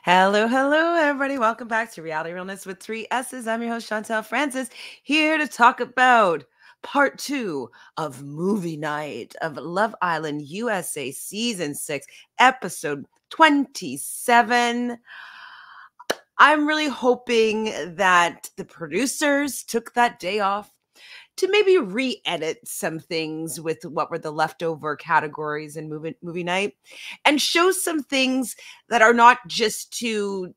Hello, hello, everybody. Welcome back to Reality Realness with three S's. I'm your host, Chantele Francis, here to talk about part 2 of movie night of Love Island USA season 6, episode 27. I'm really hoping that the producers took that day off to maybe re-edit some things with what were the leftover categories in movie night and show some things that are not just to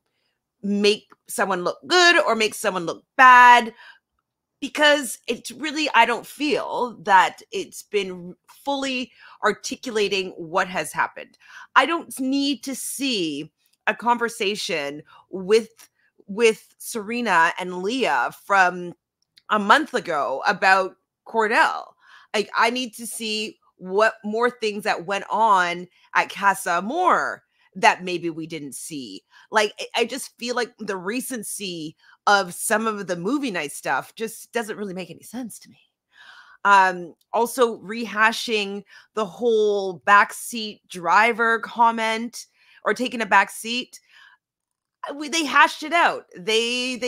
make someone look good or make someone look bad, because it's really, I don't feel that it's been fully articulating what has happened. I don't need to see a conversation with Serena and Leah from a month ago about Cordell. Like, I need to see what more things that went on at Casa Amor that maybe we didn't see. Like, I just feel like the recency of some of the movie night stuff just doesn't really make any sense to me. Also rehashing the whole backseat driver comment or taking a back seat. They hashed it out. They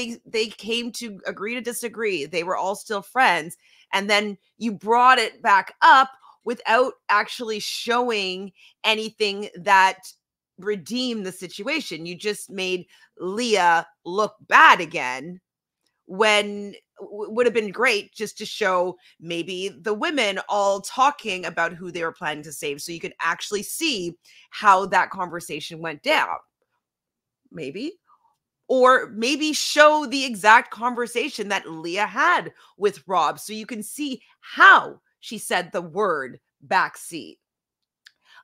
came to agree to disagree. They were all still friends, and then you brought it back up without actually showing anything that redeemed the situation. You just made Leah look bad again, when would have been great just to show maybe the women all talking about who they were planning to save, so you could actually see how that conversation went down. Maybe. Or maybe show the exact conversation that Leah had with Rob, so you can see how she said the word backseat.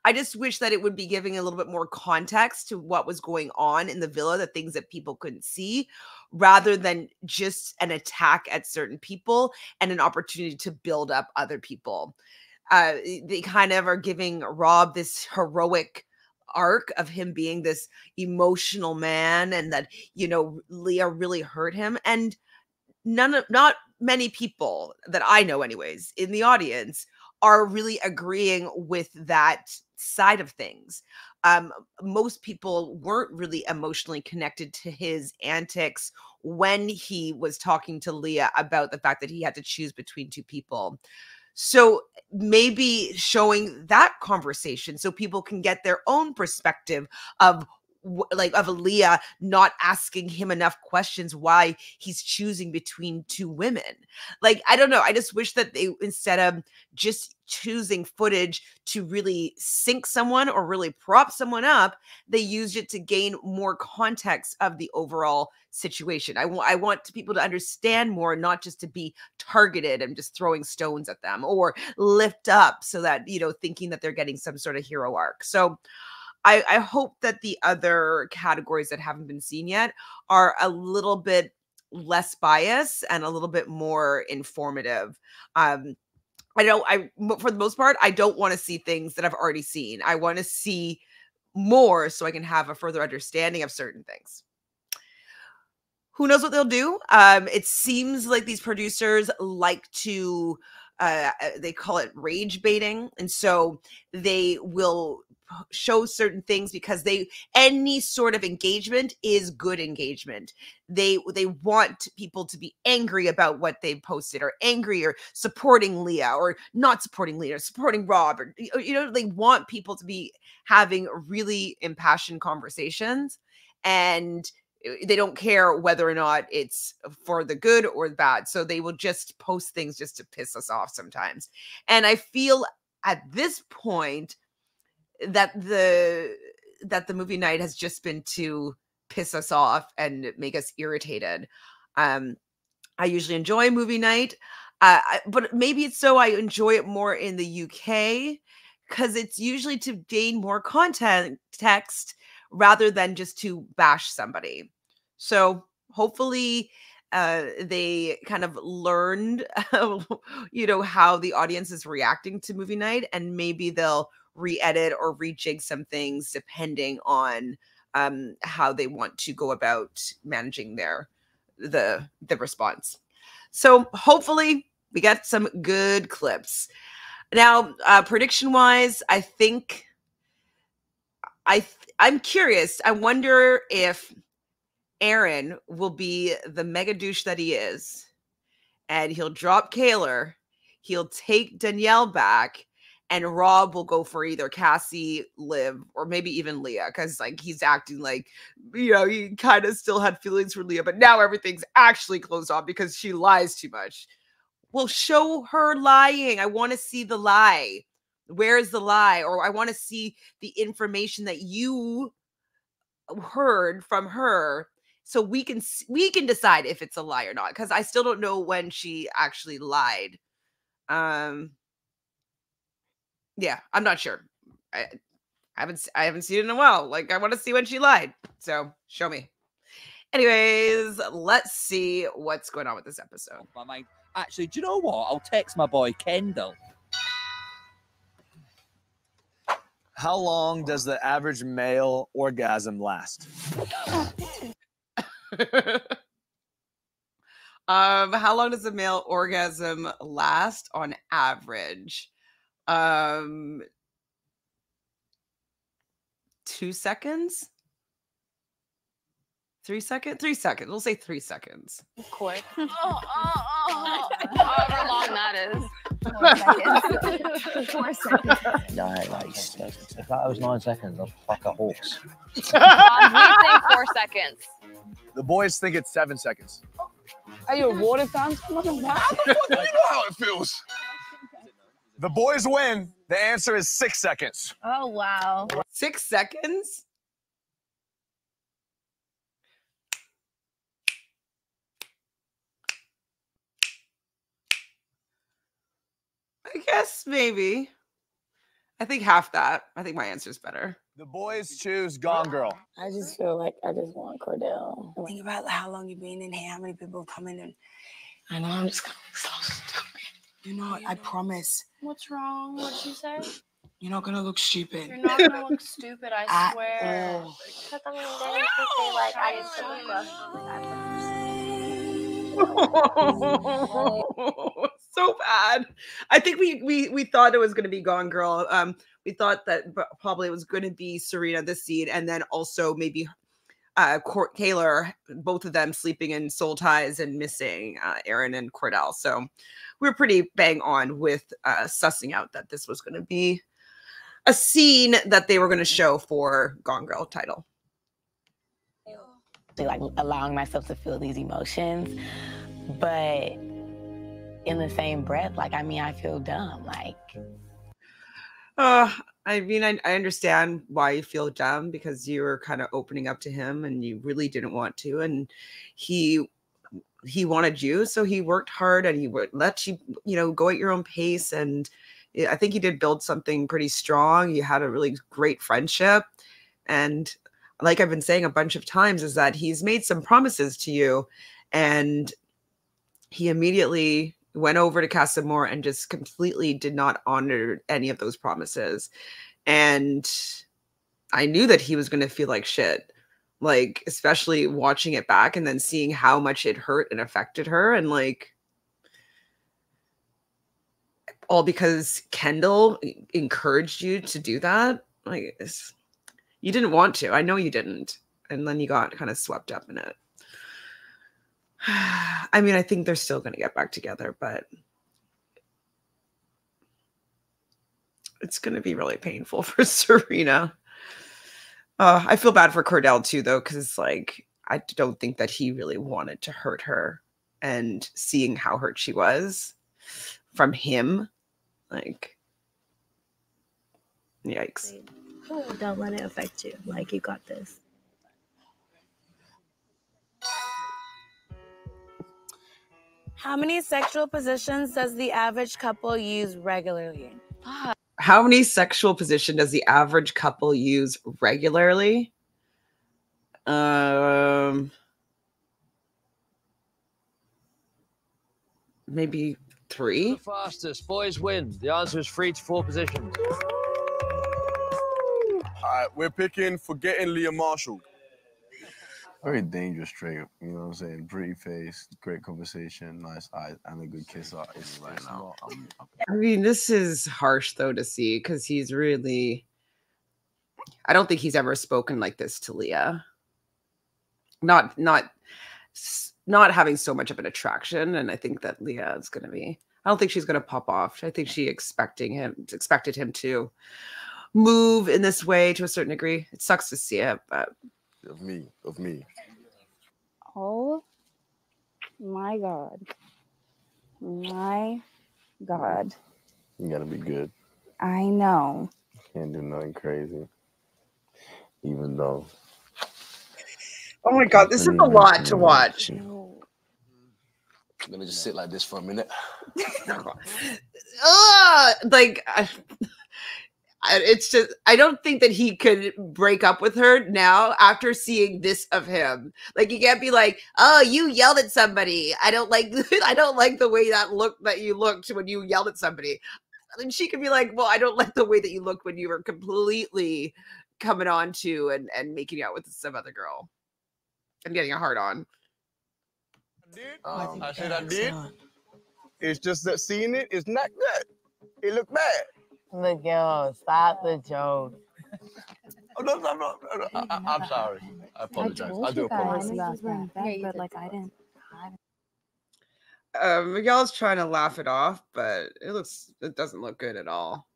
I just wish that it would be giving a little bit more context to what was going on in the villa, the things that people couldn't see, rather than just an attack at certain people and an opportunity to build up other people. They kind of are giving Rob this heroic arc of him being this emotional man, and that, Leah really hurt him. And not many people that I know anyways in the audience are really agreeing with that side of things. Most people weren't really emotionally connected to his antics when he was talking to Leah about the fact that he had to choose between two people. So maybe showing that conversation so people can get their own perspective of of Leah not asking him enough questions why he's choosing between two women. Like, I don't know. I just wish that they, instead of just choosing footage to really sink someone or really prop someone up, they used it to gain more context of the overall situation. I want people to understand more, not just to be targeted and just throwing stones at them or lift up so that, thinking that they're getting some sort of hero arc. So I hope that the other categories that haven't been seen yet are a little bit less biased and a little bit more informative. For the most part, I don't want to see things that I've already seen. I want to see more so I can have a further understanding of certain things. Who knows what they'll do? It seems like these producers like to, they call it rage baiting. And so they will show certain things because any sort of engagement is good engagement. They want people to be angry about what they posted, or angry, or supporting Leah, or not supporting Leah, or supporting Rob, or they want people to be having really impassioned conversations, and they don't care whether or not it's for the good or the bad. So they will just post things just to piss us off sometimes. And I feel at this point that the movie night has just been to piss us off and make us irritated. I usually enjoy movie night, but maybe it's so I enjoy it more in the UK, because it's usually to gain more context rather than just to bash somebody. So hopefully they kind of learned, how the audience is reacting to movie night, and maybe they'll re-edit or rejig some things depending on how they want to go about managing the response. So hopefully we got some good clips. Now, prediction wise, I think I'm curious. I wonder if Aaron will be the mega douche that he is, and he'll drop Kaylor. He'll take Danielle back, and Rob will go for either Cassie, Liv, or maybe even Leah, because like he's acting like, you know, he kind of still had feelings for Leah, but now everything's actually closed off because she lies too much. Well, show her lying. I want to see the lie. Where is the lie? Or I want to see the information that you heard from her, so we can decide if it's a lie or not, because I still don't know when she actually lied. Yeah, I'm not sure. I haven't seen it in a while. Like, I want to see when she lied. So show me. Anyways, let's see what's going on with this episode. My mind. Actually, do you know what? I'll text my boy Kendall. How long does the average male orgasm last? How long does a male orgasm last on average? 2 seconds? 3 seconds? 3 seconds. We'll say 3 seconds. Quick. However long that is. 4 seconds. 4 seconds. No, like, if that was 9 seconds, I'd fuck a horse. We think 4 seconds. The boys think it's 7 seconds. Are you a water fountain? How the fuck do you know how it feels? The boys win. The answer is 6 seconds. Oh, wow. 6 seconds? I guess maybe. I think half that. I think my answer is better. The boys choose Gone Girl. I just feel like I just want Cordell. Think about how long you've been in here, how many people come in, and I know I'm just gonna be so stupid. You know, I promise. What's wrong? What'd you say? You're not gonna look stupid. You're not gonna look stupid, I swear. Because I mean, then if you say like I used to look rough, So bad. I think we thought it was going to be Gone Girl. We thought that probably it was going to be Serena this seed, and then also maybe Kaylor, both of them sleeping in soul ties and missing Aaron and Cordell. So we were pretty bang on with sussing out that this was going to be a scene that they were going to show for Gone Girl title. Like allowing myself to feel these emotions, but in the same breath, like, I mean, I feel dumb. Like, I mean, I understand why you feel dumb, because you were kind of opening up to him and you really didn't want to, and he wanted you, so he worked hard and he would let you, you know, go at your own pace. And I think he did build something pretty strong. You had a really great friendship, and like I've been saying a bunch of times, is that he's made some promises to you, and he immediately went over to Casa Amor and just completely did not honor any of those promises. And I knew that he was going to feel like shit, like, especially watching it back and then seeing how much it hurt and affected her. And like, all because Kendall encouraged you to do that. Like, you didn't want to. I know you didn't. And then you got kind of swept up in it. I mean, I think they're still going to get back together, but it's going to be really painful for Serena. I feel bad for Cordell too, though, because like, I don't think that he really wanted to hurt her, and seeing how hurt she was from him, like, yikes. oh, don't let it affect you. Like, you got this. How many sexual positions does the average couple use regularly? How many sexual positions does the average couple use regularly? Maybe 3. The fastest. Boys win. The answer is 3 to 4 positions. All right, we're picking Forgetting Leah Marshall. Very dangerous trait, you know what I'm saying? Pretty face, great conversation, nice eyes, and a good kisser. It's right now. I mean, this is harsh though to see, because he's really I don't think he's ever spoken like this to Leah. Not having so much of an attraction, and I think that Leah is going to be. I don't think she's going to pop off. I think she expected him to move in this way to a certain degree. It sucks to see it, but of me. Oh my God. My God. You gotta be good. I know. Can't do nothing crazy. Even though. Oh my God, this is a lot to watch. Let me just sit like this for a minute. It's just, I don't think that he could break up with her now after seeing this of him. Like, you can't be like, oh, you yelled at somebody. I don't like the way that you looked when you yelled at somebody. And she could be like, well, I don't like the way that you looked when you were completely coming on to and making out with some other girl and getting a hard on. I said I did. It's just that seeing it is not good. It looked bad. Miguel, stop the joke. Oh, no. I'm sorry. I apologize. I do apologize. But like I didn't. Miguel's trying to laugh it off, but it doesn't look good at all.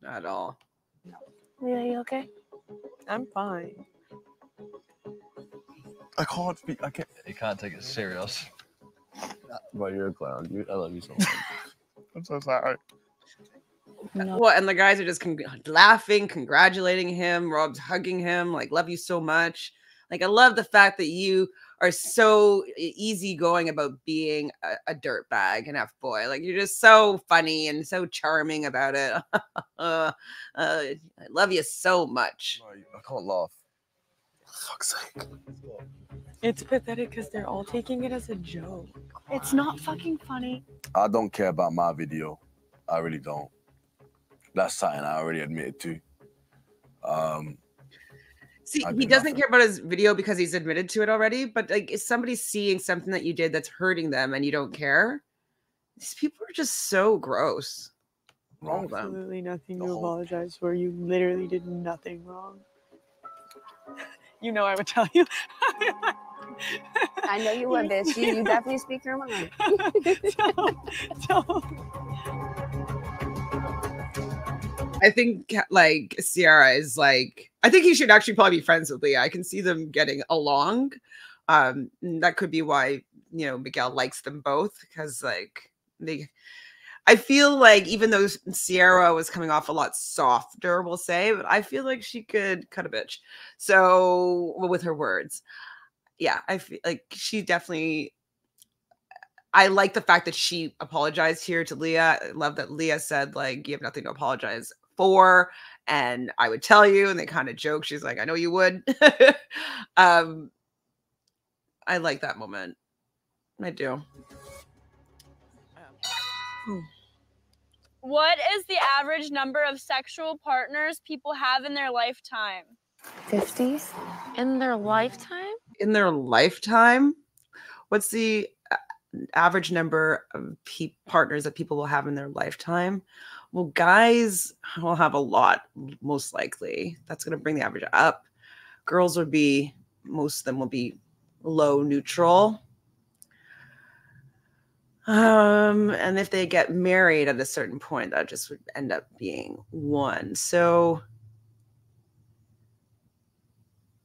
At all. Leah, you okay? I'm fine. I can't speak. I can't. You can't take it serious. But you're a clown, dude. I love you so much. I'm so sorry. No. Well, and the guys are just laughing, congratulating him. Rob's hugging him, like, love you so much. Like, I love the fact that you are so easygoing about being a dirtbag, an F-boy. Like, you're just so funny and so charming about it. I love you so much. I can't laugh. For fuck's sake. It's pathetic because they're all taking it as a joke. It's not fucking funny. I don't care about my video. I really don't. That's something I already admitted to. See, he doesn't care about his video because he's admitted to it already. But like, if somebody's seeing something that you did that's hurting them and you don't care, these people are just so gross. All of them. Absolutely nothing to apologize for. You literally did nothing wrong. You know I would tell you. I know you would, bitch. You definitely speak your mind. I think like Sierra is like, I think he should actually probably be friends with Leah. I can see them getting along. That could be why, you know, Miguel likes them both, because like I feel like even though Sierra was coming off a lot softer, we'll say, but I feel like she could cut a bitch. So with her words, yeah, I feel like she definitely. I like the fact that she apologized here to Leah. I love that Leah said, like, you have nothing to apologize for, and I would tell you. And they kind of joke. She's like, I know you would. I like that moment. I do. What is the average number of sexual partners people have in their lifetime? 50s? In their lifetime? In their lifetime? What's the average number of partners that people will have in their lifetime? Well, guys will have a lot, most likely. That's going to bring the average up. Girls would be, most of them will be low neutral. And if they get married at a certain point, that just would end up being one. So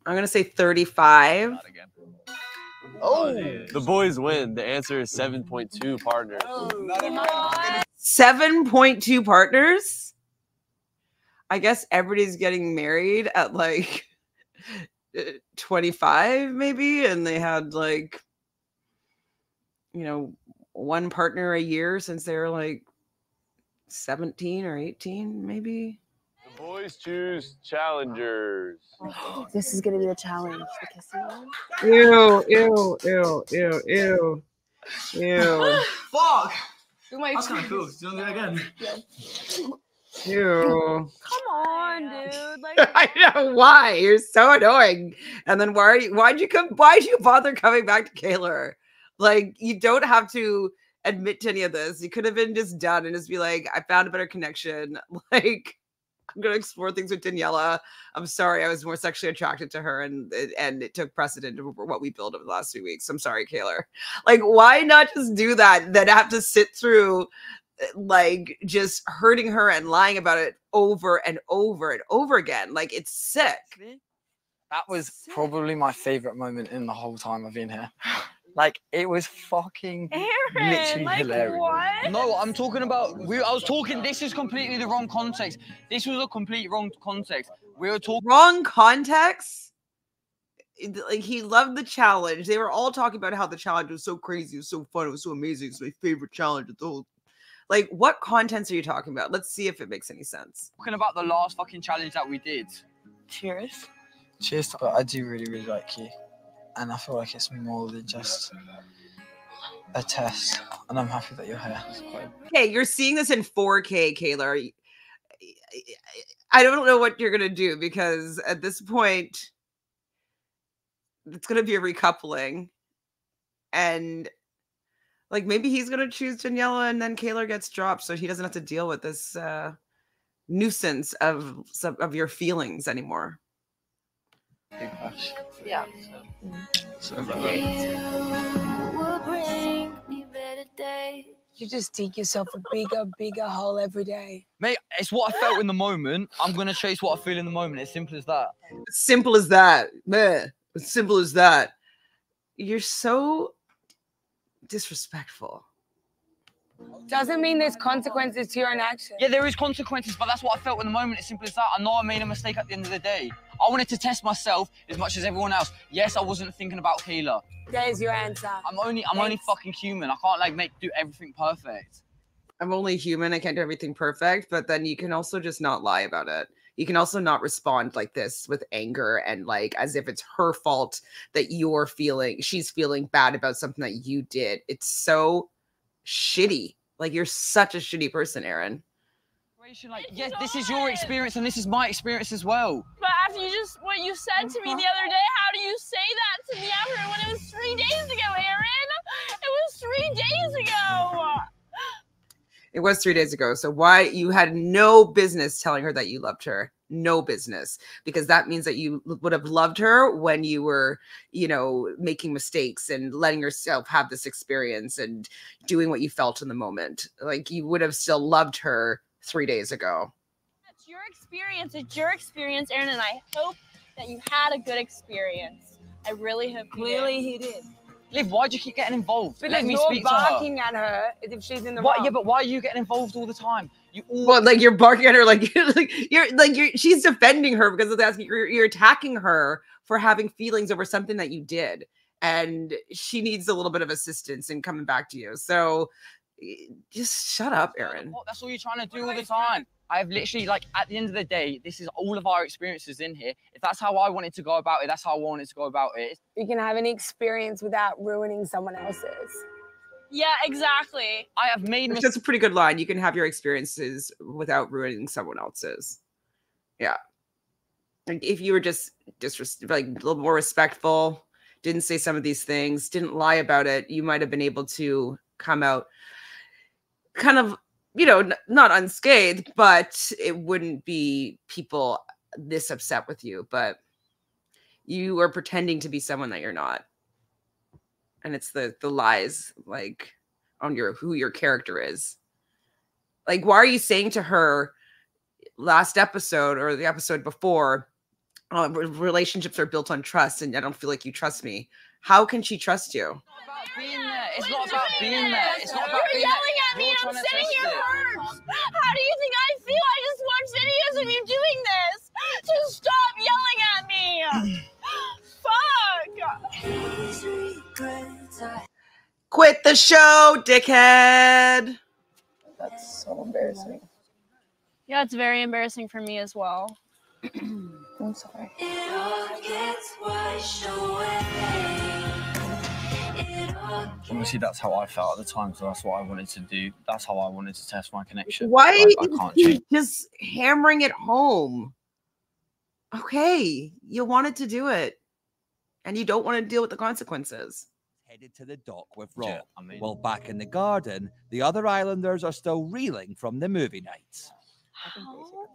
I'm going to say 35. Oh, the boys win. The answer is 7.2 partners. 7.2 partners? I guess everybody's getting married at like 25 maybe, and they had like, you know, one partner a year since they were like 17 or 18 maybe. The boys choose challengers. This is gonna be the challenge. The kissing one. Ew, ew, ew, ew, ew, ew. Fuck! I was kind of cool. You want to do that again? Ew. Come on, dude. Like, I know why. You're so annoying. And then why'd you bother coming back to Kaylor? Like, you don't have to admit to any of this. You could have been just done and just be like, I found a better connection. Like, I'm gonna explore things with Daniela. I'm sorry, I was more sexually attracted to her, and it took precedent over what we built over the last 2 weeks. I'm sorry, Kayla. Like, why not just do that? Then have to sit through like just hurting her and lying about it over and over and over again. Like, it's sick. That was probably my favorite moment in the whole time I've been here. Like, it was fucking literally like, hilarious. what? No, I'm talking about, I was talking, this is completely the wrong context. This was a complete wrong context. We were talking. Wrong context? Like, he loved the challenge. They were all talking about how the challenge was so crazy, it was so fun, it was so amazing, it's my favorite challenge of the whole. Like, what contents are you talking about? Let's see if it makes any sense. Talking about the last fucking challenge that we did. Cheers. Cheers, but I do really, really like you. And I feel like it's more than just a test. And I'm happy that you're here. Okay, you're seeing this in 4K, Kayla. I don't know what you're gonna do, because at this point, it's gonna be a recoupling, and like maybe he's gonna choose Daniela, and then Kayla gets dropped, so he doesn't have to deal with this nuisance of your feelings anymore. Yeah. You just dig yourself a bigger hole every day. Mate, it's what I felt in the moment. I'm going to chase what I feel in the moment. It's simple as that. Simple as that. Man, as simple as that. You're so disrespectful. Doesn't mean there's consequences to your own action. Yeah, there is consequences, but that's what I felt in the moment. It's simple as that. I know I made a mistake at the end of the day. I wanted to test myself as much as everyone else. Yes, I wasn't thinking about Kayla. There's your answer. I'm only fucking human. I can't like do everything perfect. I'm only human. I can't do everything perfect, but then you can also just not lie about it. You can also not respond like this with anger and like as if it's her fault that she's feeling bad about something that you did. It's so shitty. Like, you're such a shitty person, Aaron. Like, yes, this is your experience and this is my experience as well. But after what you said to me the other day, how do you say that to me after when it was 3 days ago, Aaron? It was 3 days ago. It was 3 days ago. So why you had no business telling her that you loved her? No business, because that means that you would have loved her when you were, making mistakes and letting yourself have this experience and doing what you felt in the moment. Like, you would have still loved her 3 days ago. That's your experience. It's your experience, Aaron, and I hope that you had a good experience. I really hope you Clearly he did. Liv, why'd you keep getting involved? But Let me you're speak to her. barking at her as if she's in the wrong. Yeah, but why are you getting involved all the time? Well, like, you're barking at her, she's defending her because of that. You're attacking her for having feelings over something that you did, and she needs a little bit of assistance in coming back to you. So just shut up, Aaron. That's all you're trying to do all the time. I've literally, like, at the end of the day, this is all of our experiences in here. If that's how I wanted to go about it, that's how I wanted to go about it. You can have any experience without ruining someone else's. Yeah, exactly. I have made That's a pretty good line. You can have your experiences without ruining someone else's. Yeah. Like, if you were just like a little more respectful, didn't say some of these things, didn't lie about it, you might have been able to come out kind of, not unscathed, but it wouldn't be people this upset with you. But you are pretending to be someone that you're not. And it's the lies, like, on who your character is. Like, why are you saying to her last episode or the episode before, relationships are built on trust and I don't feel like you trust me? How can she trust you? It's not about being there. It's not about You're being yelling there. at me and I'm sitting here hurt. How do you think I feel? I just watched videos of you doing this. So stop yelling at me. Fuck. Quit the show, dickhead. That's so embarrassing. Yeah, it's very embarrassing for me as well. I'm sorry. It all gets washed away. Obviously, that's how I felt at the time, so that's what I wanted to do. That's how I wanted to test my connection. Why I can't you change. just hammering it home? Okay, you wanted to do it, and you don't want to deal with the consequences. Headed to the dock with Rob. While back in the garden, the other islanders are still reeling from the movie nights.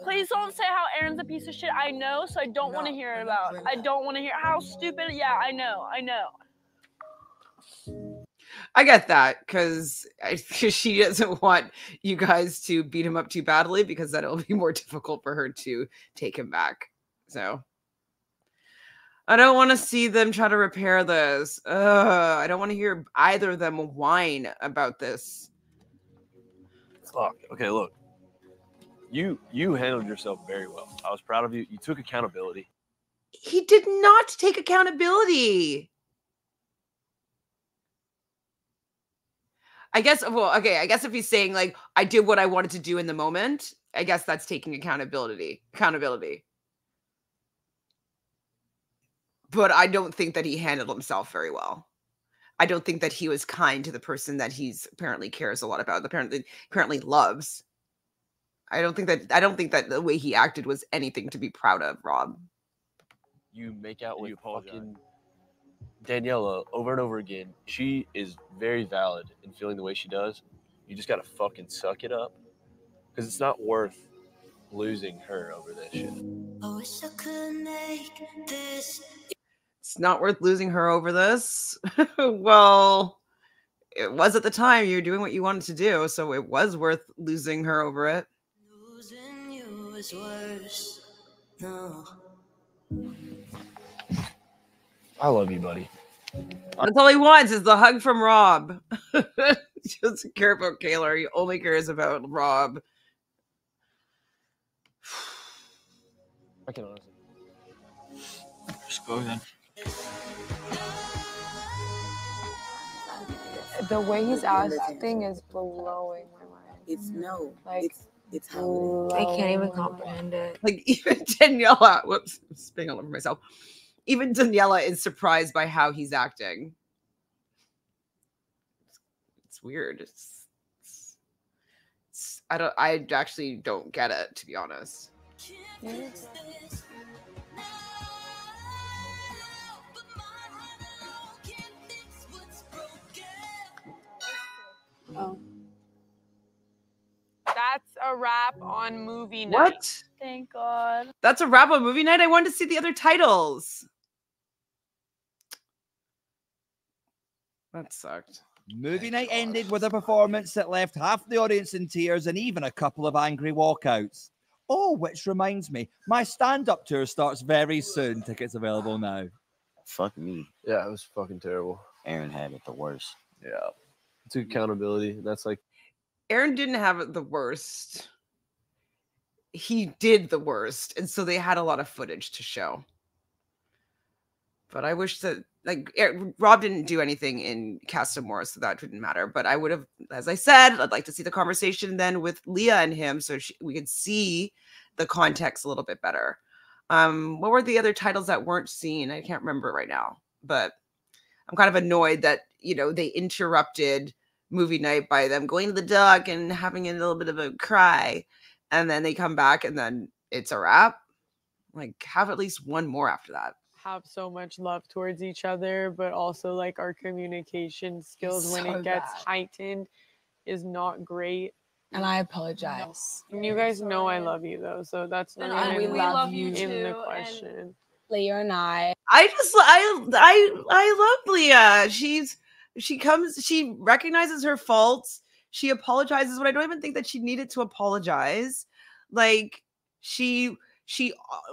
Please don't say how Aaron's a piece of shit. I know, so I don't want to hear it about. I don't want to hear how stupid. Yeah, I know. I get that because she doesn't want you guys to beat him up too badly because then it'll be more difficult for her to take him back. So I don't want to see them try to repair this. I don't want to hear either of them whine about this. Fuck. Okay, look. You handled yourself very well. I was proud of you. You took accountability. He did not take accountability. I guess if he's saying like I did what I wanted to do in the moment, I guess that's taking accountability. But I don't think that he handled himself very well. I don't think that he was kind to the person that he's apparently cares a lot about, apparently loves. I don't think that the way he acted was anything to be proud of, Rob. You make out with fucking Daniela over and over again. She is very valid in feeling the way she does. You just gotta fucking suck it up. Because it's not worth losing her over this shit. I wish I could make this. It's not worth losing her over this. Well, it was at the time. You were doing what you wanted to do, so it was worth losing her over it. Losing you is worse. No. I love you, buddy. That's all he wants is the hug from Rob. He doesn't care about Kayla. He only cares about Rob. I can honestly. Just go then. The way he's acting is blowing my mind. It's no. Like, it's how I can't even comprehend it. Like even Daniela, whoops, I'm spitting all over myself. Even Daniela is surprised by how he's acting. It's weird. I actually don't get it, to be honest. Oh. That's a wrap on movie night. What? Thank God. That's a wrap on movie night? I wanted to see the other titles. That sucked. Movie night ended with a performance that left half the audience in tears and even a couple of angry walkouts. Oh, which reminds me, my stand-up tour starts very soon. Tickets available now. Fuck me. Yeah, it was fucking terrible. Aaron had it the worst. Yeah. Took accountability. That's like Aaron didn't have it the worst. He did the worst. And so they had a lot of footage to show. But I wish that, like, Rob didn't do anything in Casa Amor, so that didn't matter. But I would have, as I said, I'd like to see the conversation then with Leah and him so we could see the context a little bit better. What were the other titles that weren't seen? I can't remember right now. But I'm kind of annoyed that, you know, they interrupted movie night by them going to the dock and having a little bit of a cry. And then they come back and then it's a wrap. Like, have at least one more after that. Have so much love towards each other, but also like our communication skills when it gets heightened is not great. And I apologize. And you guys know I love you though, so that's not we love you in too, the question. Leah and I I love Leah. She recognizes her faults. She apologizes, but I don't even think that she needed to apologize. Like she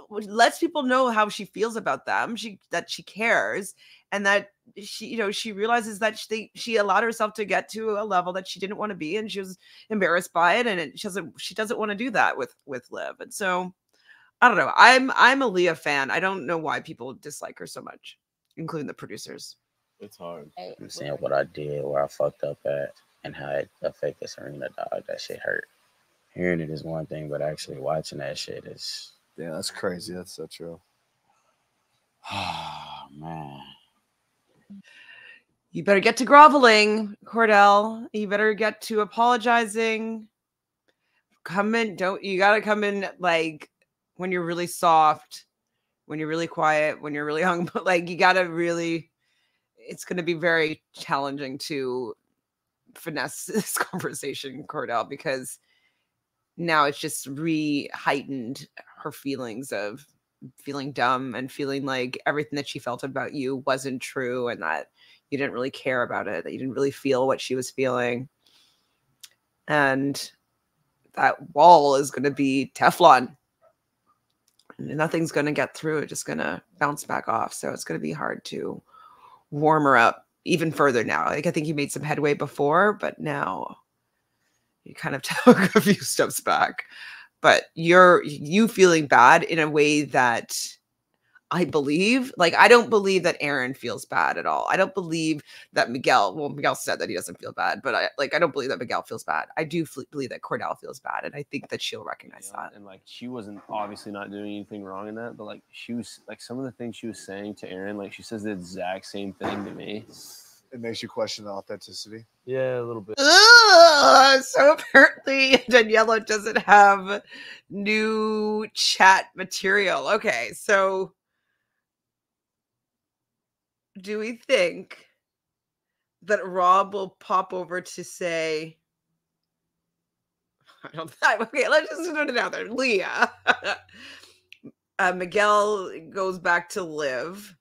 lets people know how she feels about them. That she cares, and that she realizes that she allowed herself to get to a level that she didn't want to be, and she was embarrassed by it, and she doesn't want to do that with Liv. And so I don't know. I'm a Leah fan. I don't know why people dislike her so much, including the producers. It's hard. I'm saying what I did, where I fucked up at, and how it affected Serena, dog. That shit hurt. Hearing it is one thing, but actually watching that shit is... Yeah, that's crazy. That's so true. Oh, man. You better get to groveling, Cordell. You better get to apologizing. You gotta come in like when you're really soft, when you're really quiet, when you're really hung, but like you gotta really, it's gonna be very challenging to finesse this conversation, Cordell, because now it's just heightened her feelings of feeling dumb and feeling like everything that she felt about you wasn't true and that you didn't really care about it, that you didn't really feel what she was feeling. And that wall is going to be Teflon. Nothing's going to get through it, just going to bounce back off. So it's going to be hard to warm her up even further now. Like, I think you made some headway before, but now you kind of took a few steps back. But you feeling bad in a way that I believe, like, I don't believe that Aaron feels bad at all. I don't believe that Miguel said that he doesn't feel bad, but I don't believe that Miguel feels bad. I do believe that Cordell feels bad, and I think that she'll recognize that. And like, she wasn't obviously not doing anything wrong in that, but like, she was like, some of the things she was saying to Aaron, like, she says the exact same thing to me. It makes you question the authenticity. Yeah, a little bit. So apparently Daniela doesn't have new chat material. Okay, so do we think that Rob will pop over to say, I don't think, okay, let's just put it out there. Leah. Miguel goes back to Liv.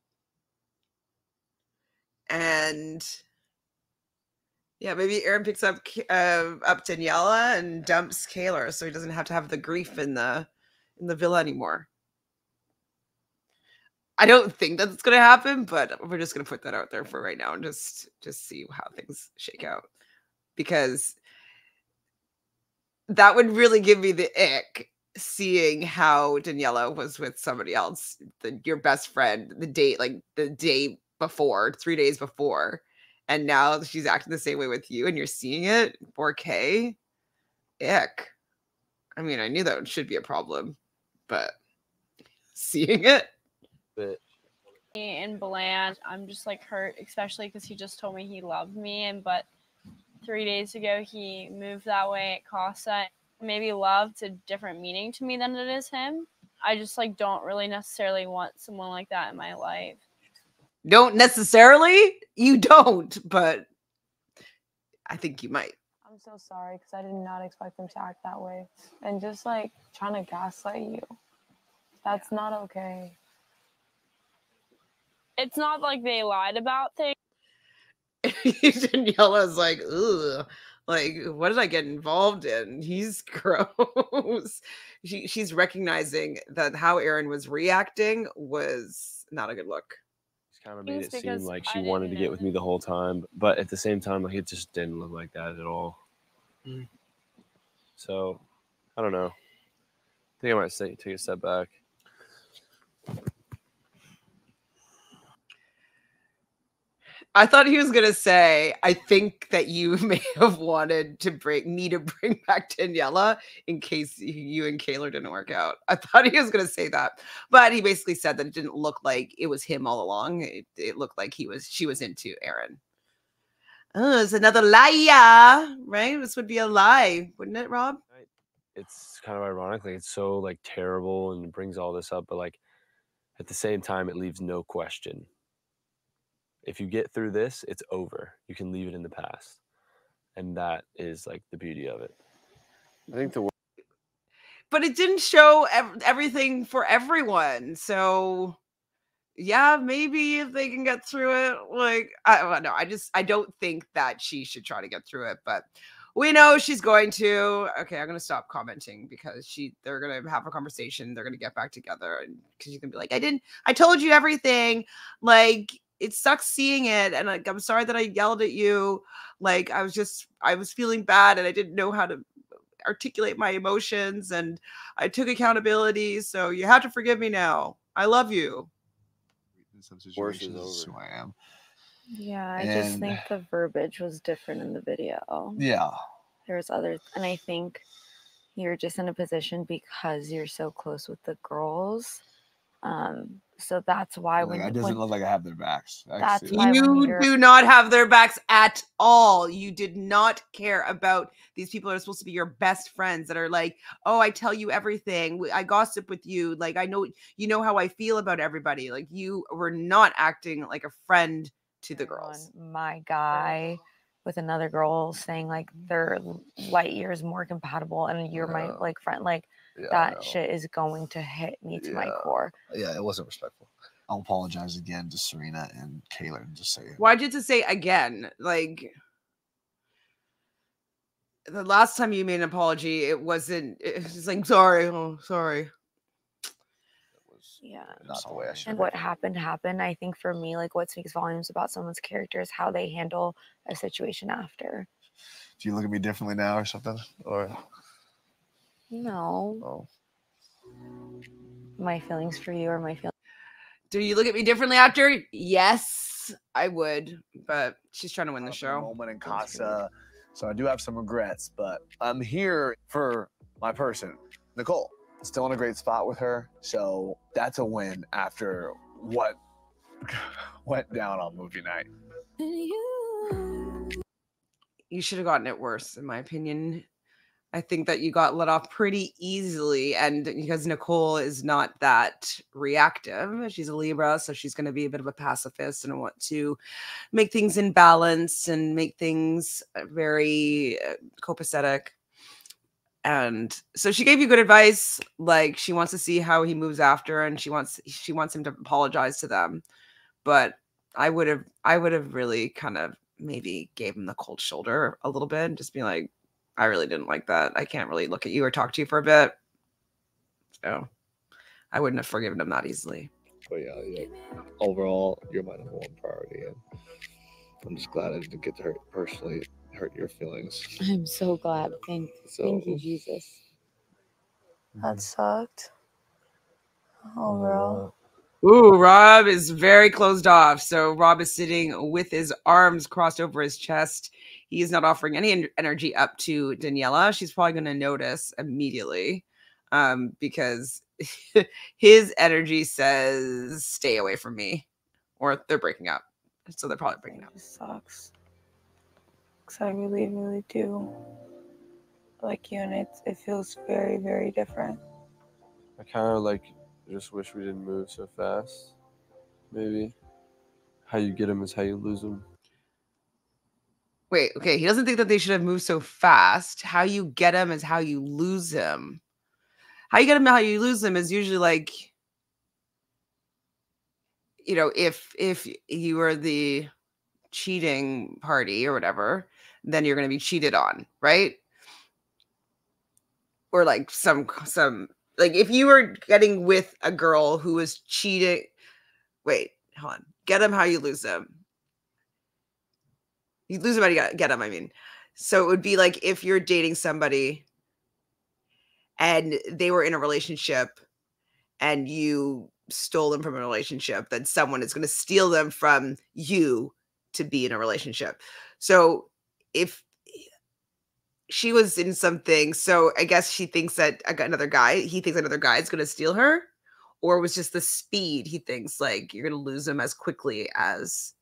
And yeah, maybe Aaron picks up Daniela and dumps Kaylor so he doesn't have to have the grief in the villa anymore. I don't think that's going to happen, but we're just going to put that out there for right now and just see how things shake out. Because that would really give me the ick, seeing how Daniela was with somebody else, your best friend, the day before, 3 days before. And now she's acting the same way with you and you're seeing it 4K. Ick. I mean, I knew that should be a problem, but seeing it. And bland, I'm just like hurt, especially because he just told me he loved me, but 3 days ago he moved that way at Casa. Maybe love's a different meaning to me than it is him. I just like don't really necessarily want someone like that in my life. Don't necessarily? You don't, but I think you might. I'm so sorry because I did not expect them to act that way. And just like trying to gaslight you. That's not okay. It's not like they lied about things. Daniela's like, ugh. Like, what did I get involved in? He's gross. She's recognizing that how Aaron was reacting was not a good look. Kind of made it seem like she wanted to get with me the whole time, but at the same time, like, it just didn't look like that at all. So I don't know. I think I might take a step back. I thought he was gonna say, I think that you may have wanted to bring back Daniela in case you and Kaylor didn't work out. I thought he was gonna say that, but he basically said that it didn't look like it was him all along. It looked like she was into Aaron. Oh, it's another liar, right? This would be a lie, wouldn't it, Rob? It's kind of ironic, like, it's so like terrible and brings all this up, but like at the same time, it leaves no question. If you get through this, it's over. You can leave it in the past. And that is like the beauty of it. I think but it didn't show everything for everyone. So yeah, maybe if they can get through it, like, I don't know. I don't think that she should try to get through it, but we know she's going to. Okay, I'm going to stop commenting because they're going to have a conversation. They're going to get back together and because you can be like, I told you everything. Like, it sucks seeing it. And like, I'm sorry that I yelled at you. Like, I was feeling bad and I didn't know how to articulate my emotions and I took accountability. So you have to forgive me now. I love you. In some situations, this is who I am. Yeah, I just think the verbiage was different in the video. Yeah. There's others, and I think you're just in a position because you're so close with the girls. So that's why it doesn't look like I have their backs. That's why you do not have their backs at all. You did not care about these people that are supposed to be your best friends that are like, oh, I tell you everything. I gossip with you. Like, I know, you know how I feel about everybody. Like, you were not acting like a friend to the girls. My guy with another girl saying like they're light years more compatible and you're my like friend, like that shit is going to hit me to my core. Yeah, it wasn't respectful. I'll apologize again to Serena and Kayla and just say it. Why'd you have to say again? Like, the last time you made an apology, it was like, sorry, sorry. Yeah. Not the way I should. And what happened. I think for me, like what speaks volumes about someone's character is how they handle a situation after. Do you look at me differently now or something? Or no. Oh. My feelings for you or my feelings. Do you look at me differently after? Yes, I would. But she's trying to win the show. Moment in Casa. So I do have some regrets, but I'm here for my person, Nicole. Still in a great spot with her, so that's a win after what went down on movie night. You should have gotten it worse, in my opinion. I think that you got let off pretty easily, and because Nicole is not that reactive, she's a Libra, so she's going to be a bit of a pacifist and want to make things in balance and make things very copacetic. And so she gave you good advice. Like, she wants to see how he moves after, and she wants him to apologize to them. But I would have really kind of maybe gave him the cold shoulder a little bit and just be like, I really didn't like that. I can't really look at you or talk to you for a bit. So I wouldn't have forgiven him that easily. But yeah. Overall, you're my number one priority, and I'm just glad I didn't get to hurt your feelings. I'm so glad. Thank you, Jesus. That sucked. Oh, bro. Ooh, Rob is very closed off. So Rob is sitting with his arms crossed over his chest. He is not offering any energy up to Daniela. She's probably going to notice immediately because his energy says, stay away from me, or they're breaking up. So they're probably breaking up. It sucks. Because I really, really do like you, and it feels very, very different. I kind of just wish we didn't move so fast. Maybe how you get him is how you lose him. Wait, okay. He doesn't think that they should have moved so fast. How you get him is how you lose him. How you get him, how you lose him is usually like, you know, if you were the cheating party or whatever, then you're going to be cheated on, right? Or like some like if you were getting with a girl who was cheating. Wait, hold on. Get him how you lose him. You lose him how you get him, I mean. So it would be like if you're dating somebody and they were in a relationship and you stole them from a relationship, then someone is going to steal them from you to be in a relationship. So if she was in something, so I guess she thinks that he thinks another guy is going to steal her, or it was just the speed. He thinks like you're going to lose them as quickly as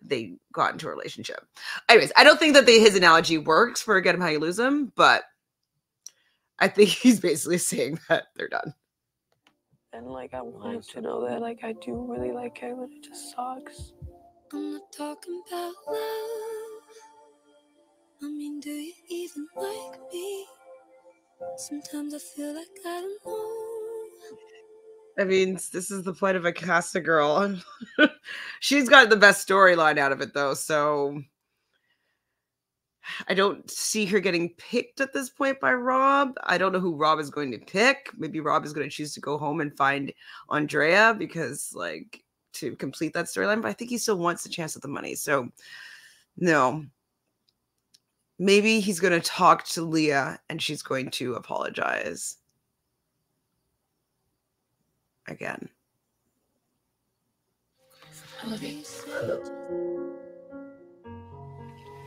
they got into a relationship. Anyways, I don't think that his analogy works for get him how you lose him, but I think he's basically saying that they're done. And like I want him to know that like I do really like him, and it just sucks. I'm not talking about love. I mean, do you even like me? Sometimes I feel like I don't know. I mean, this is the plight of a Casa girl. She's got the best storyline out of it, though, so I don't see her getting picked at this point by Rob. I don't know who Rob is going to pick. Maybe Rob is going to choose to go home and find Andrea because, like, to complete that storyline, but I think he still wants a chance at the money, so no. Maybe he's going to talk to Leah and she's going to apologize again. I love you.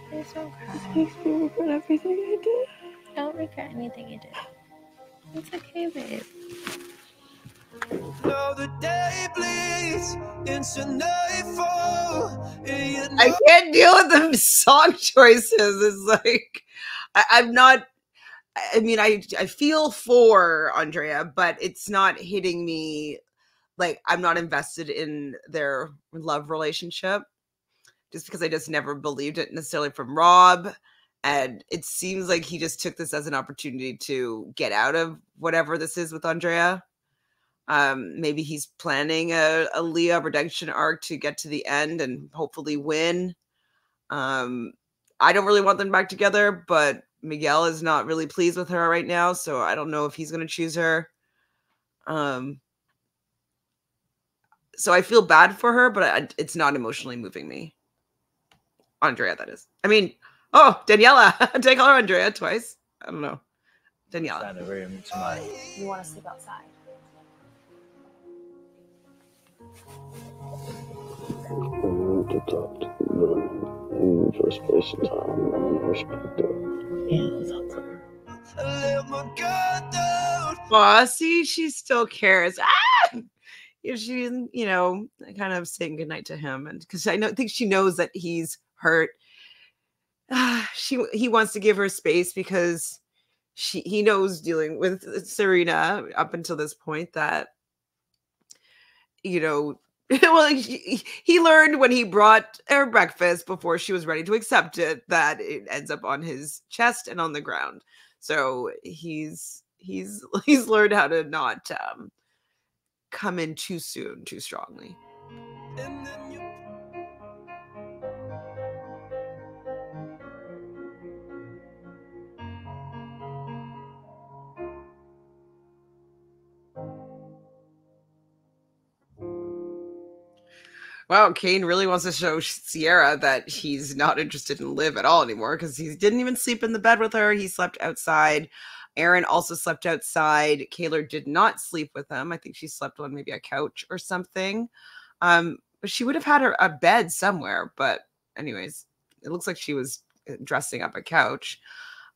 Please don't cry. This makes me regret everything I did. Don't regret anything you did. It's okay, babe. Now the day bleeds into nightfall. I can't deal with the song choices. It's like I'm not. I mean, I feel for Andrea, but it's not hitting me. Like I'm not invested in their love relationship. just because I just never believed it necessarily from Rob. And it seems like he just took this as an opportunity to get out of whatever this is with Andrea. Maybe he's planning a Leah redemption arc to get to the end and hopefully win. I don't really want them back together, but Miguel is not really pleased with her right now, so I don't know if he's going to choose her. So I feel bad for her, but it's not emotionally moving me. Andrea, that is. I mean, oh, Daniela. Did I call her Andrea twice? I don't know. Daniela. You want to sleep outside? I want to talk to you in the first place in time. I'm going to respect it. Yeah, let's talk to her. Aw, see, she still cares. Ah! She's, you know, kind of saying goodnight to him, and because I think she knows that he's hurt. He wants to give her space because he knows dealing with Serena up until this point that, you know, well, he learned when he brought her breakfast before she was ready to accept it that it ends up on his chest and on the ground. So he's learned how to not come in too soon, too strongly. Wow, Kane really wants to show Sierra that he's not interested in Liv at all anymore because he didn't even sleep in the bed with her. He slept outside. Aaron also slept outside. Kaylor did not sleep with him. I think she slept on maybe a couch or something. But she would have had a bed somewhere. But anyways, it looks like she was dressing up a couch.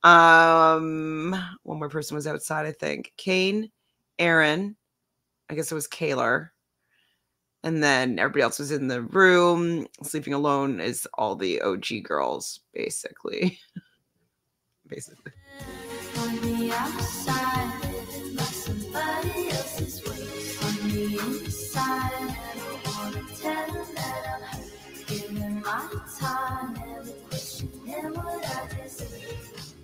One more person was outside, I think. Kane, Aaron, I guess it was Kaylor. And then everybody else was in the room. Sleeping alone is all the OG girls, basically. Basically. On the outside, living by somebody else's way. On the inside, never wanna tell them that I'm hurt. Giving my time, never questioning what I deserve.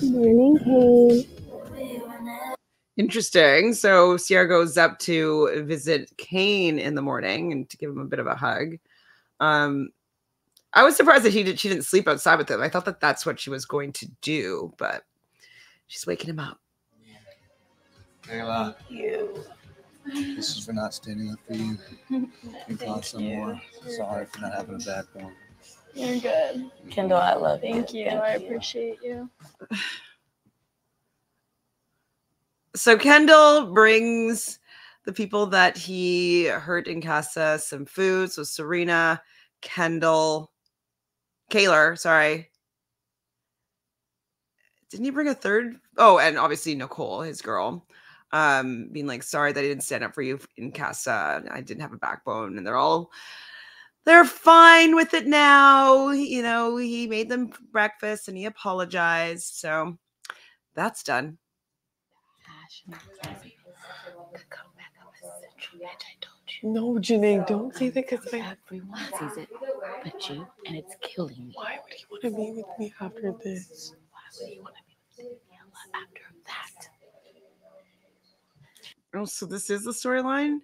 Morning, Kane. Interesting. So Sierra goes up to visit Kane in the morning and to give him a bit of a hug. I was surprised that she didn't sleep outside with him. I thought that that's what she was going to do, but she's waking him up. Kayla, this is for not standing up for you. You Casa Amor. Sorry for not having a backbone. You're good. Kendall, I love you. Thank you. I appreciate you. So Kendall brings the people that he hurt in Casa some food. So Serena, Kendall, Kaylor, sorry. Didn't he bring a third? Oh, and obviously Nicole, his girl, being like, sorry that I didn't stand up for you in Casa. I didn't have a backbone. And they're fine with it now. You know, he made them breakfast and he apologized. So that's done. No, Janae, don't say that because everyone sees it but you, and it's killing me. Why would he want to be with me after this? Why would he want to be with me after that? Oh, so this is the storyline?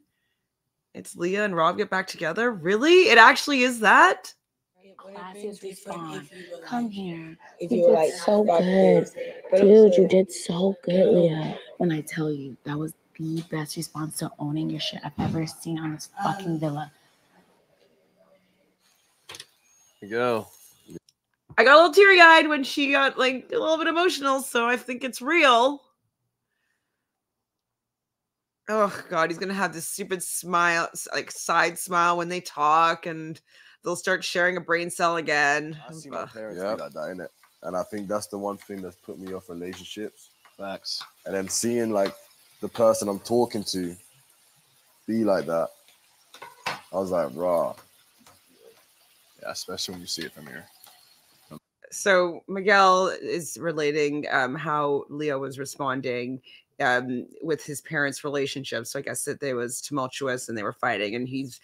It's Leah and Rob get back together? Really? It actually is that? Classiest response. Come here. You You did like, so got good. this. Dude, you did so good, Leah. When I tell you, that was the best response to owning your shit I've ever seen on this fucking villa. There you go. I got a little teary-eyed when she got like a little bit emotional, so I think it's real. Oh god, he's gonna have this stupid smile, like side smile when they talk, and they'll start sharing a brain cell again. I see my parents do like that, innit? And I think that's the one thing that's put me off relationships. Facts. And then seeing like the person I'm talking to be like that, I was like, raw. Yeah, especially when you see it from here. So Miguel is relating how Leo was responding with his parents' relationship. So I guess that they was tumultuous and they were fighting, and he's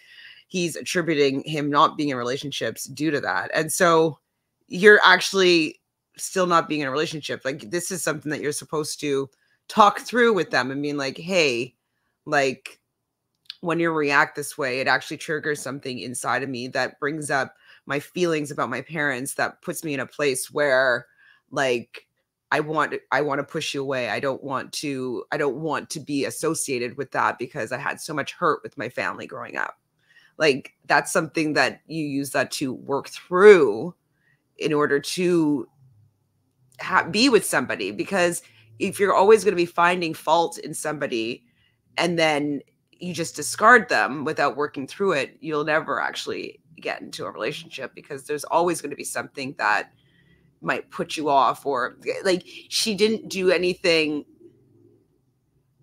he's attributing him not being in relationships due to that. And so you're actually still not being in a relationship. Like, this is something that you're supposed to talk through with them and being like, hey, like, when you react this way, it actually triggers something inside of me that brings up my feelings about my parents, that puts me in a place where, like, I want to push you away. I don't want to be associated with that because I had so much hurt with my family growing up. Like, that's something that you use that to work through in order to be with somebody. Because if you're always going to be finding fault in somebody and then you just discard them without working through it, you'll never actually get into a relationship, because there's always going to be something that might put you off, or like, she didn't do anything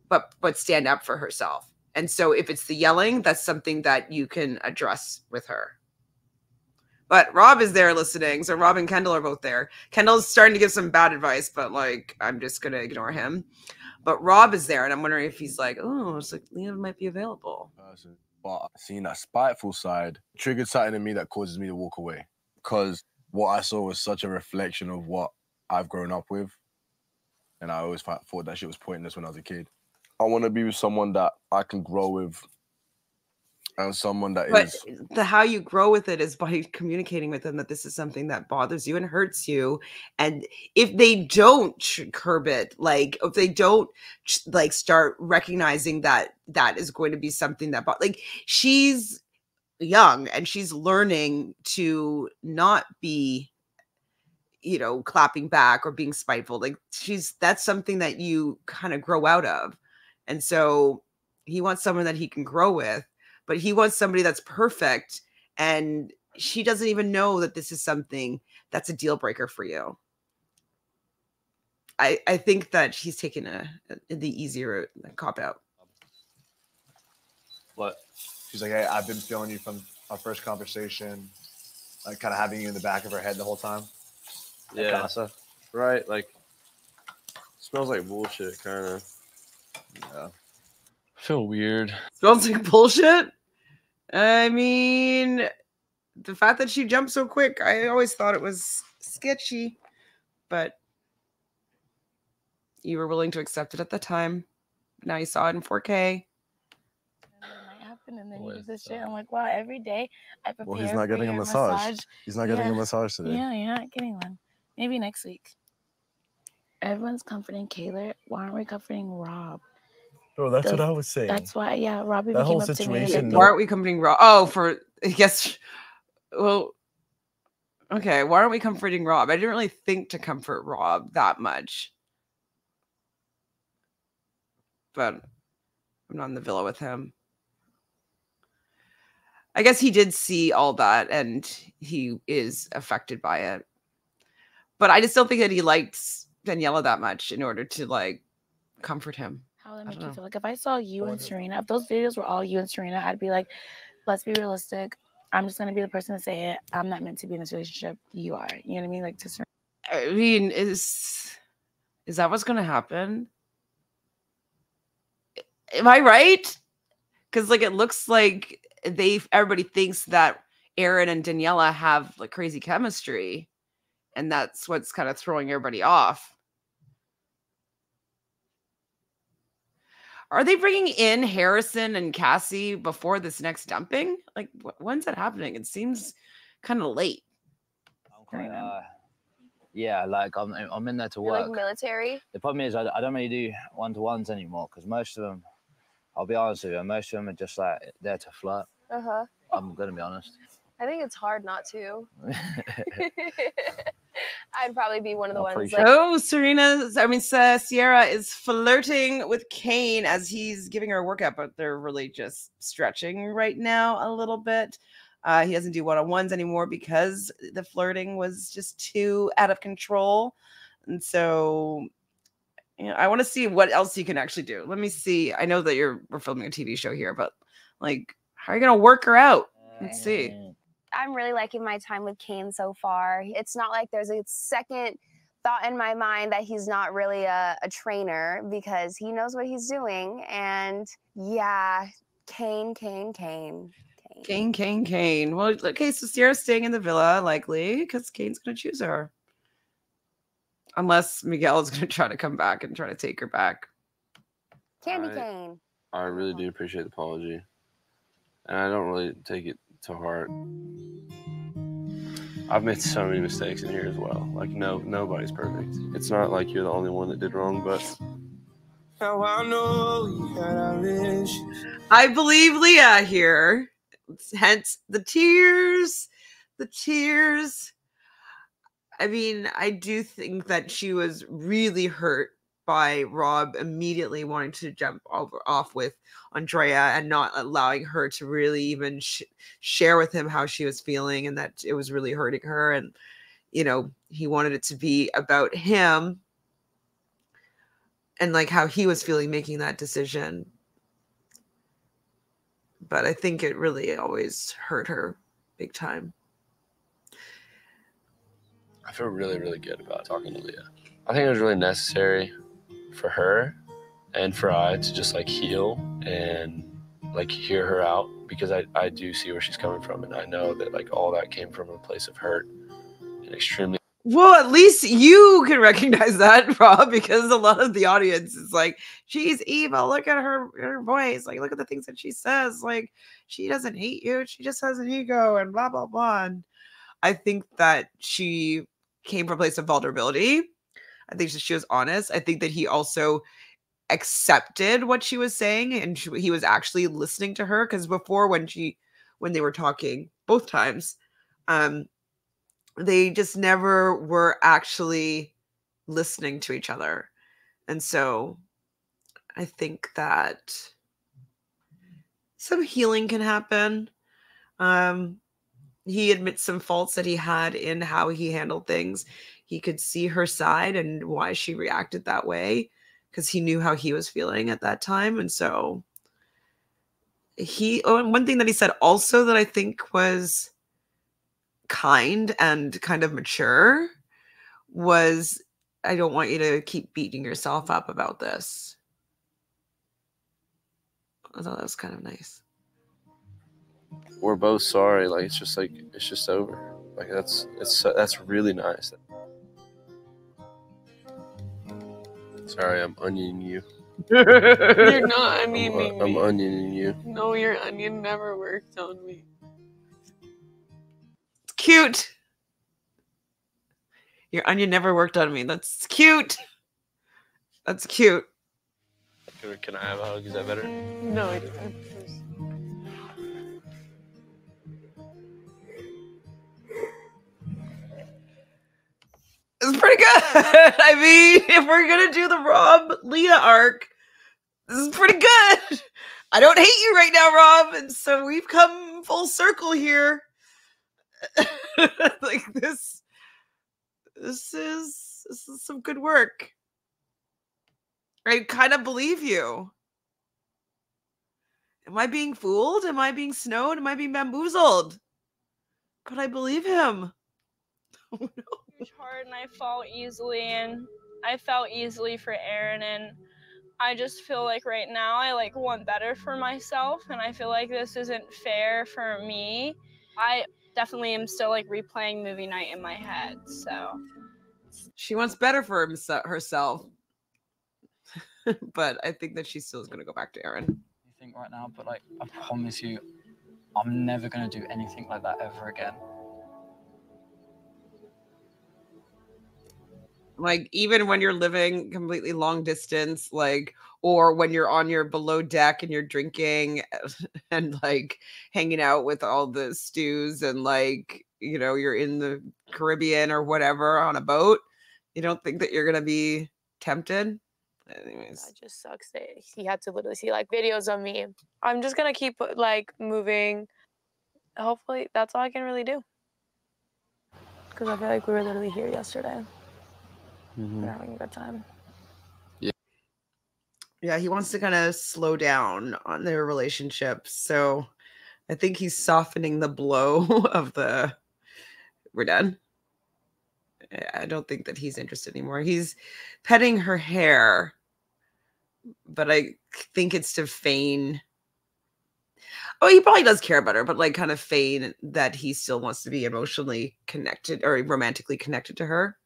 but stand up for herself. And so if it's the yelling, that's something that you can address with her. But Rob is there listening. So Rob and Kendall are both there. Kendall's starting to give some bad advice, but like, I'm just going to ignore him. But Rob is there, and I'm wondering if he's like, oh, it's like Leon might be available. But seeing that spiteful side triggered something in me that causes me to walk away, because what I saw was such a reflection of what I've grown up with. And I always thought that shit was pointless when I was a kid. I want to be with someone that I can grow with, and someone that is... How you grow with it is by communicating with them that this is something that bothers you and hurts you. And if they don't curb it, like, if they don't like start recognizing that that is going to be something that, like, she's young and she's learning to not be, you know, clapping back or being spiteful. Like, that's something that you kind of grow out of. And so he wants someone that he can grow with, but he wants somebody that's perfect. And she doesn't even know that this is something that's a deal breaker for you. I think that she's taking the easier cop out. What? She's like, hey, I've been feeling you from our first conversation, like kind of having you in the back of her head the whole time. Yeah. Casa. Right? Like, smells like bullshit, kind of. Yeah. I feel weird. Smells like bullshit? I mean, the fact that she jumped so quick, I always thought it was sketchy, but you were willing to accept it at the time. Now you saw it in 4K. And then you do this shit. I'm like, wow, every day I prepare. Well, he's not getting a massage. He's not getting a massage today. Yeah, you're not getting one. Maybe next week. Everyone's comforting Kayla. Why aren't we comforting Rob? Bro, that's what I was saying. That's why, yeah, Rob even That whole came up to me. situation, Why aren't we comforting Rob? Oh, I guess, well, okay. Why aren't we comforting Rob? I didn't really think to comfort Rob that much. But I'm not in the villa with him. I guess he did see all that and he is affected by it. But I just don't think that he likes Daniela that much in order to like comfort him. How would that make you feel? Like if I saw you and Serena, if those videos were all you and Serena, I'd be like, let's be realistic. I'm just gonna be the person to say it. I'm not meant to be in this relationship. You are. You know what I mean? Like to Serena. I mean, is that what's gonna happen? Am I right? Because like it looks like everybody thinks that Aaron and Daniela have like crazy chemistry, and that's what's kind of throwing everybody off. Are they bringing in Harrison and Cassie before this next dumping? Like, when's that happening? It seems kind of late. Yeah, like I'm in there to You're work. like military? The problem is I don't really do one-to-ones anymore because most of them, I'll be honest with you, most of them are just like there to flirt. Uh-huh. I'm going to be honest. I think it's hard not to. I'd probably be one of the ones like... Oh, Sierra is flirting with Kane as he's giving her a workout, but they're really just stretching right now a little bit. He doesn't do one-on-ones anymore because the flirting was just too out of control. And so, you know, I want to see what else you can actually do. Let me see. I know that we're filming a TV show here, but like, how are you going to work her out? Let's see. I'm really liking my time with Kane so far. It's not like there's a second thought in my mind that he's not really a trainer because he knows what he's doing. And yeah, Kane. Kane. Well, okay, so Sierra's staying in the villa, likely, because Kane's going to choose her. Unless Miguel is going to try to come back and try to take her back. Candy cane. I really do appreciate the apology. And I don't really take it to heart. I've made so many mistakes in here as well. Like, nobody's perfect. It's not like you're the only one that did wrong, but... Now I know you had our issues. I believe Leah here. Hence the tears. The tears. I mean, I do think that she was really hurt by Rob immediately wanting to jump off with Andrea and not allowing her to really even share with him how she was feeling, and that it was really hurting her. And, you know, he wanted it to be about him and like how he was feeling making that decision. But I think it really always hurt her big time. I feel really, really good about talking to Leah. I think it was really necessary for her and for I to just like heal and like hear her out, because I do see where she's coming from, and I know that like all that came from a place of hurt and extremely. Well, at least you can recognize that, Rob, because a lot of the audience is like, she's evil. Look at her voice. Like, look at the things that she says. Like, she doesn't hate you. She just has an ego and blah, blah, blah. And I think that she came from a place of vulnerability. I think she was honest. I think that he also accepted what she was saying, and he was actually listening to her. Because before, when they were talking both times, they just never were actually listening to each other. And so I think that some healing can happen. He admits some faults that he had in how he handled things. He could see her side and why she reacted that way, because he knew how he was feeling at that time. And so one thing that he said also that I think was kind and kind of mature was, I don't want you to keep beating yourself up about this. I thought that was kind of nice. We're both sorry. Like, it's just over. Like, that's really nice. Sorry, I'm onioning you. You're not onioning I'm me. onioning you. No, your onion never worked on me. It's cute. Your onion never worked on me. That's cute. That's cute. Can I have a hug? Is that better? No, I didn't. It's pretty good. I mean, if we're gonna do the Rob Leah arc, this is pretty good. I don't hate you right now, Rob, and so we've come full circle here. Like this is some good work. I kind of believe you. Am I being fooled? Am I being snowed? Am I being bamboozled? But I believe him. Oh, no. Hard, and I fall easily, and I fell easily for Aaron, and I just feel like right now I like want better for myself, and I feel like this isn't fair for me. I definitely am still like replaying movie night in my head, so she wants better for herself. But I think that she still is going to go back to Aaron. You think right now, but like I promise you, I'm never going to do anything like that ever again. Like, even when you're living completely long distance, like, or when you're on your below deck and you're drinking and like hanging out with all the stews and like, you know, you're in the Caribbean or whatever on a boat, you don't think that you're going to be tempted? Anyways. That just sucks that he had to literally see like videos of me. I'm just going to keep like moving. Hopefully that's all I can really do. Because I feel like we were literally here yesterday. We're having a good time. Yeah, he wants to kind of slow down on their relationship. So I think he's softening the blow of the we're done. I don't think that he's interested anymore. He's petting her hair, but I think it's to feign. Oh, he probably does care about her, but like kind of feign that he still wants to be emotionally connected or romantically connected to her.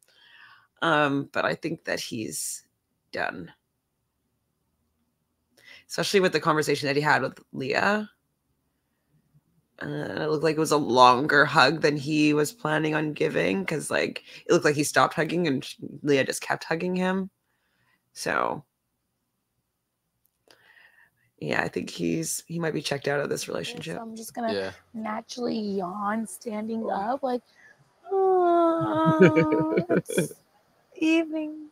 But I think that he's done. Especially with the conversation that he had with Leah. It looked like it was a longer hug than he was planning on giving, because like it looked like he stopped hugging and Leah just kept hugging him. So yeah, I think he might be checked out of this relationship. So I'm just gonna naturally yawn standing up, like, oh, it's evening.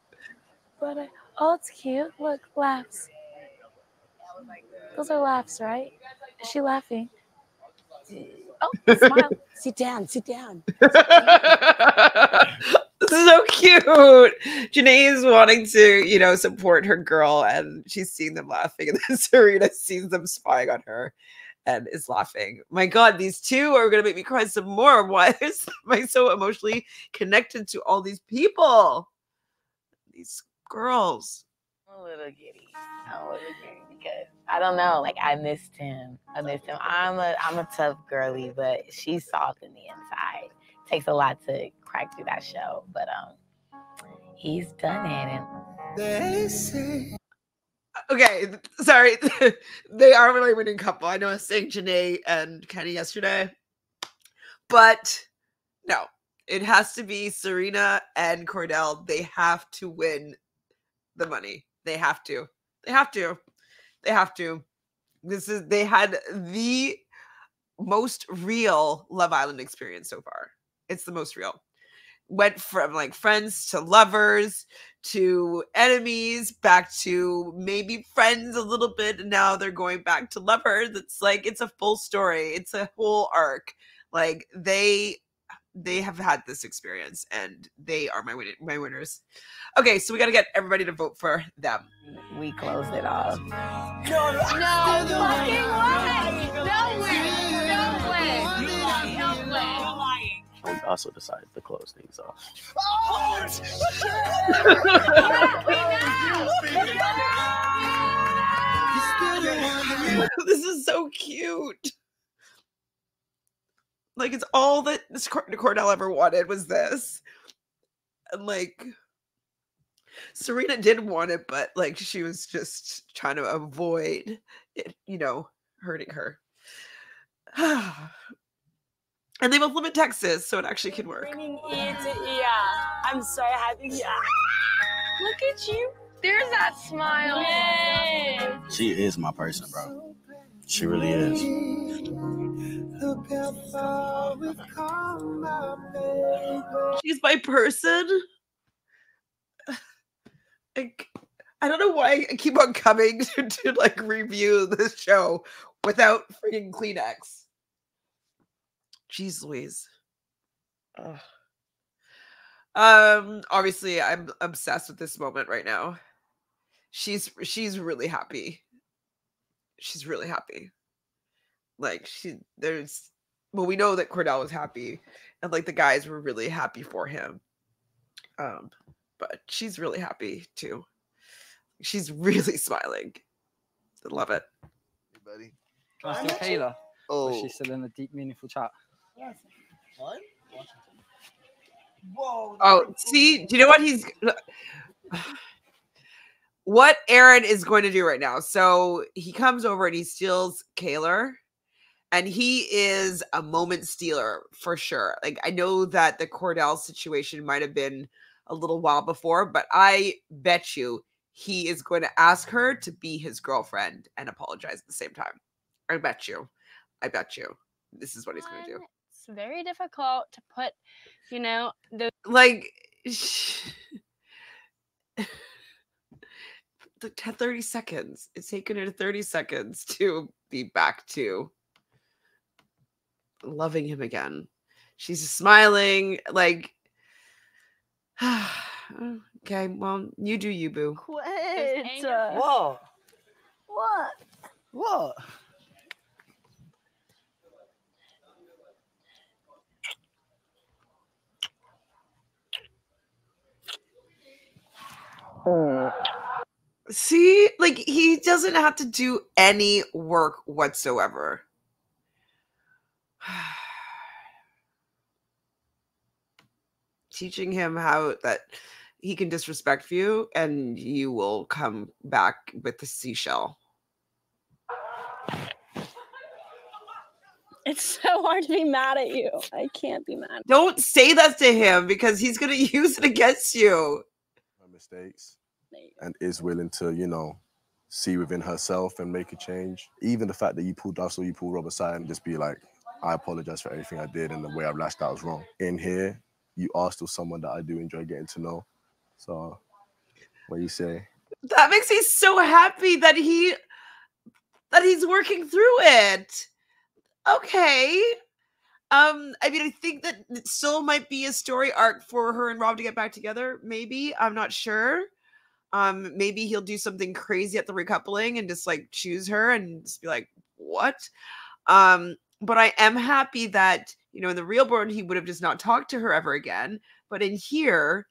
But oh, it's cute. Look, laughs. Those are laughs, right? Is she laughing? Oh, smile. Sit down. Sit down. This is so cute. Janae is wanting to, support her girl, and she's seeing them laughing, and then Serena sees them spying on her and is laughing. My God, these two are going to make me cry some more. Why am I so emotionally connected to all these people? These girls. I'm a little giddy because I don't know. Like I missed him. I'm a tough girly, but she's soft in the inside. Takes a lot to crack through that shell, but he's done it. And Okay, sorry. They are really winning couple. I know I was saying Janae and Kenny yesterday, but no, it has to be Serena and Cordell. They have to win the money. They have to. They have to. They have to. They had the most real Love Island experience so far. It's the most real. Went from like friends to lovers to enemies, back to maybe friends a little bit, and now they're going back to lovers. It's like it's a full story. It's a whole arc. Like they have had this experience, and they are my winners. Okay, so we got to get everybody to vote for them. We closed it off. No fucking way! No way! No way! No way! We also decided to close things off. This is so cute. Like, it's all that Cordell ever wanted was this. And like, Serena did want it, but like she was just trying to avoid it, hurting her. And they both live in Texas, so it actually can work. Bringing ear to ear. I'm so happy. Yeah. Look at you. There's that smile. Yay. She is my person, bro. She really is. She's my person. Like, I don't know why I keep on coming to like review this show without freaking Kleenex. Jeez Louise. Obviously I'm obsessed with this moment right now. She's really happy. She's really happy. Like we know that Cordell was happy, and like the guys were really happy for him. But she's really happy too. She's really smiling. I love it. Hey, buddy. Can I still Kayla? Oh. Or is she still in a deep, meaningful chat? Yes. What? Oh, see, do you know what what Aaron is going to do right now? So he comes over and he steals Kayla, and he is a moment stealer for sure. Like, I know that the Cordell situation might have been a little while before, but I bet you he is going to ask her to be his girlfriend and apologize at the same time. I bet you. This is what he's going to do. It's very difficult to put, the Like, 30 seconds. It's taken her 30 seconds to be back to loving him again. She's smiling, like, okay, well, you do you, boo. Quit. Whoa. What? What? See, like, he doesn't have to do any work whatsoever. teaching him how that he can disrespect you and you will come back with the seashell. It's so hard to be mad at you. I can't be mad. Don't say that to him because he's going to use it against you. Her mistakes and is willing to, you know, see within herself and make a change. Even the fact that I saw you pull Rob aside and just be like, I apologize for everything I did and the way I've lashed out was wrong. In here, you are still someone that I do enjoy getting to know. So, what do you say? That makes me so happy that he's working through it. Okay. I mean, I think that it still might be a story arc for her and Rob to get back together. Maybe. I'm not sure. Maybe he'll do something crazy at the recoupling and just like choose her and just be like, what? But I am happy that, you know, in the real world, he would have just not talked to her ever again. But in here,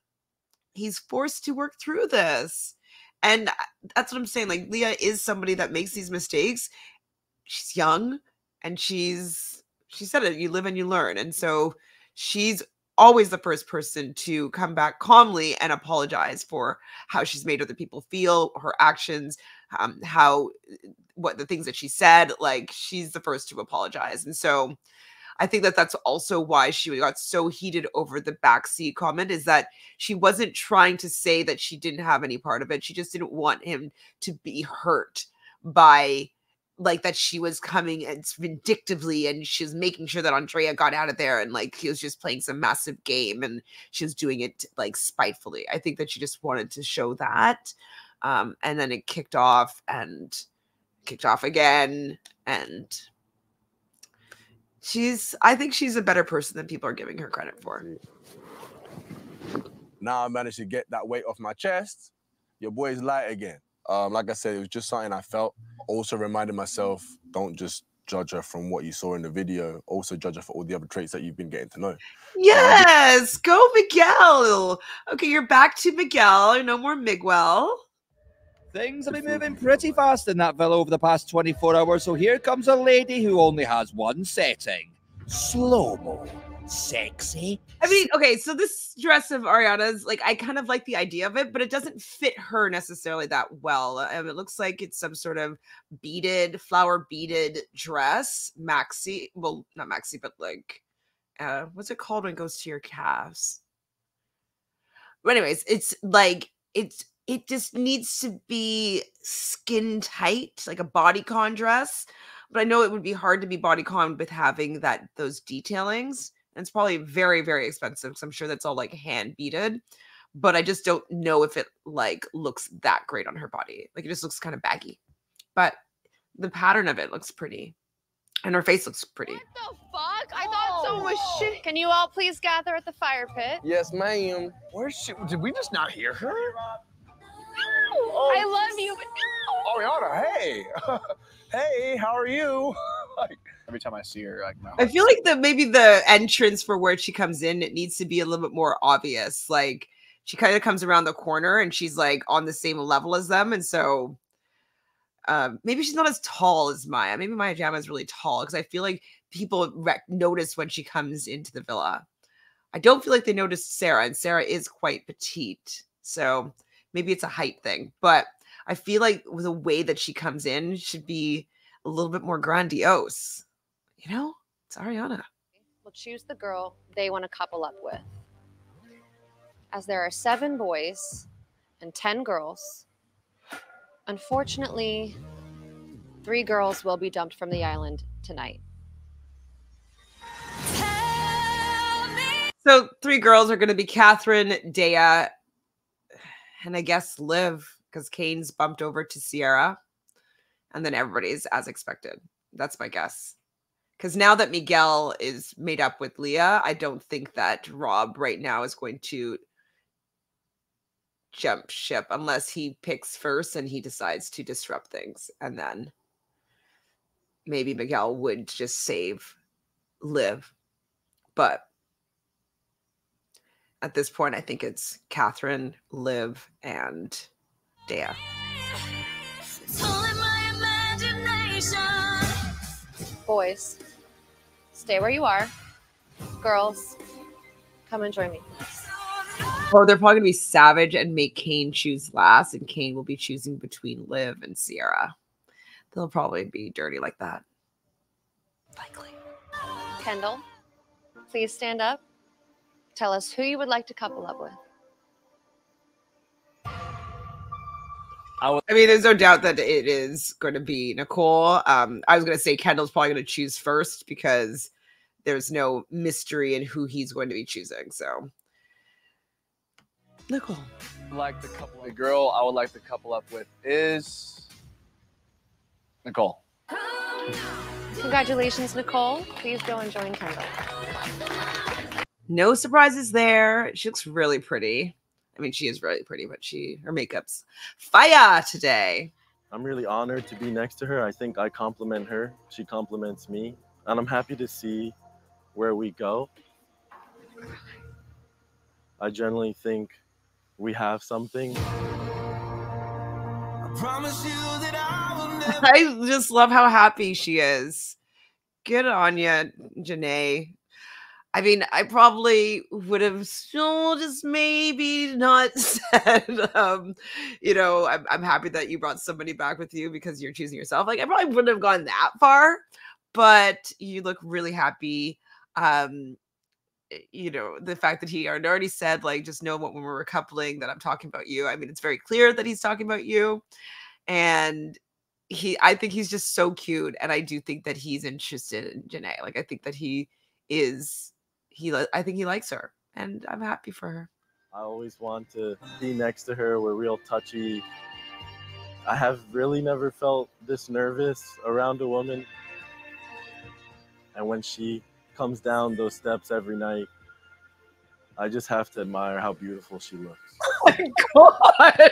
he's forced to work through this. And that's what I'm saying. Like, Leah is somebody that makes these mistakes. She's young and she said it, you live and you learn. And so she's always the first person to come back calmly and apologize for how she's made other people feel, her actions, what the things that she said. Like, she's the first to apologize. And so I think that that's also why she got so heated over the backseat comment, is that she wasn't trying to say that she didn't have any part of it. She just didn't want him to be hurt by, like, that she was coming and vindictively and she was making sure that Andrea got out of there and like he was just playing some massive game and she was doing it like spitefully. I think that she just wanted to show that. And then it kicked off again. And I think she's a better person than people are giving her credit for. Now I managed to get that weight off my chest. Your boy's light again. Like I said, it was just something I felt. Also reminded myself, don't just judge her from what you saw in the video. Also judge her for all the other traits that you've been getting to know. Yes, go Miguel. Okay, you're back to Miguel. No more Miguel. Things have been moving pretty fast in that villa over the past 24 hours, so here comes a lady who only has one setting. Slow-mo. Sexy. I mean, okay, so this dress of Ariana's, like, I kind of like the idea of it, but it doesn't fit her necessarily that well. It looks like it's some sort of flower beaded dress. Maxi, well, not maxi, but like, what's it called when it goes to your calves? But anyways, it's like, it just needs to be skin tight, like a bodycon dress. But I know it would be hard to be bodycon with having those detailings. And it's probably very, very expensive because I'm sure that's all like hand beaded. But I just don't know if it like looks that great on her body. Like, it just looks kind of baggy. But the pattern of it looks pretty. And her face looks pretty. What the fuck? I thought so was shit. Can you all please gather at the fire pit? Yes, ma'am. Where's she? Did we just not hear her? Oh, I love you, but no. Ariana, hey. Hey, how are you? Like, every time I see her, like, no. I feel like maybe the entrance for where she comes in, it needs to be a little bit more obvious. Like, she kind of comes around the corner and she's like on the same level as them. And so maybe she's not as tall as Maya. Maybe Maya Jama is really tall because I feel like people notice when she comes into the villa. I don't feel like they noticed Sarah, and Sarah is quite petite. So maybe it's a height thing, but I feel like the way that she comes in should be a little bit more grandiose. You know, it's Ariana. We'll choose the girl they want to couple up with. As there are 7 boys and 10 girls, unfortunately, 3 girls will be dumped from the island tonight. So 3 girls are going to be Catherine, Dea, and I guess Liv, because Kane's bumped over to Sierra. And then everybody's as expected. That's my guess. Because now that Miguel is made up with Leah, I don't think that Rob right now is going to jump ship unless he picks first and he decides to disrupt things. And then maybe Miguel would just save Liv. But at this point, I think it's Catherine, Liv, and Dea. Boys, stay where you are. Girls, come and join me. Oh, they're probably gonna be savage and make Kane choose last, and Kane will be choosing between Liv and Sierra. They'll probably be dirty like that. Likely. Kendall, please stand up. Tell us who you would like to couple up with. I mean, there's no doubt that it is going to be Nicole. I was going to say Kendall's probably going to choose first because there's no mystery in who he's going to be choosing. So, Nicole. Like the girl I would like to couple up with is Nicole. Congratulations, Nicole. Please go and join Kendall. No surprises there. She looks really pretty. I mean, she is really pretty, but her makeup's fire today. I'm really honored to be next to her. I think I compliment her. She compliments me. And I'm happy to see where we go. I generally think we have something. I just love how happy she is. Good on you, Janae. I mean, I probably would have still just maybe not said, you know, I'm happy that you brought somebody back with you because you're choosing yourself. Like, I probably wouldn't have gone that far, but you look really happy. You know, the fact that he had already said, like, just know when we're coupling that I'm talking about you. I mean, it's very clear that he's talking about you. And I think he's just so cute. And I do think that he's interested in Janae. Like, I think that he is... I think he likes her, and I'm happy for her. I always want to be next to her. We're real touchy. I have really never felt this nervous around a woman. And when she comes down those steps every night, I just have to admire how beautiful she looks. Oh my God.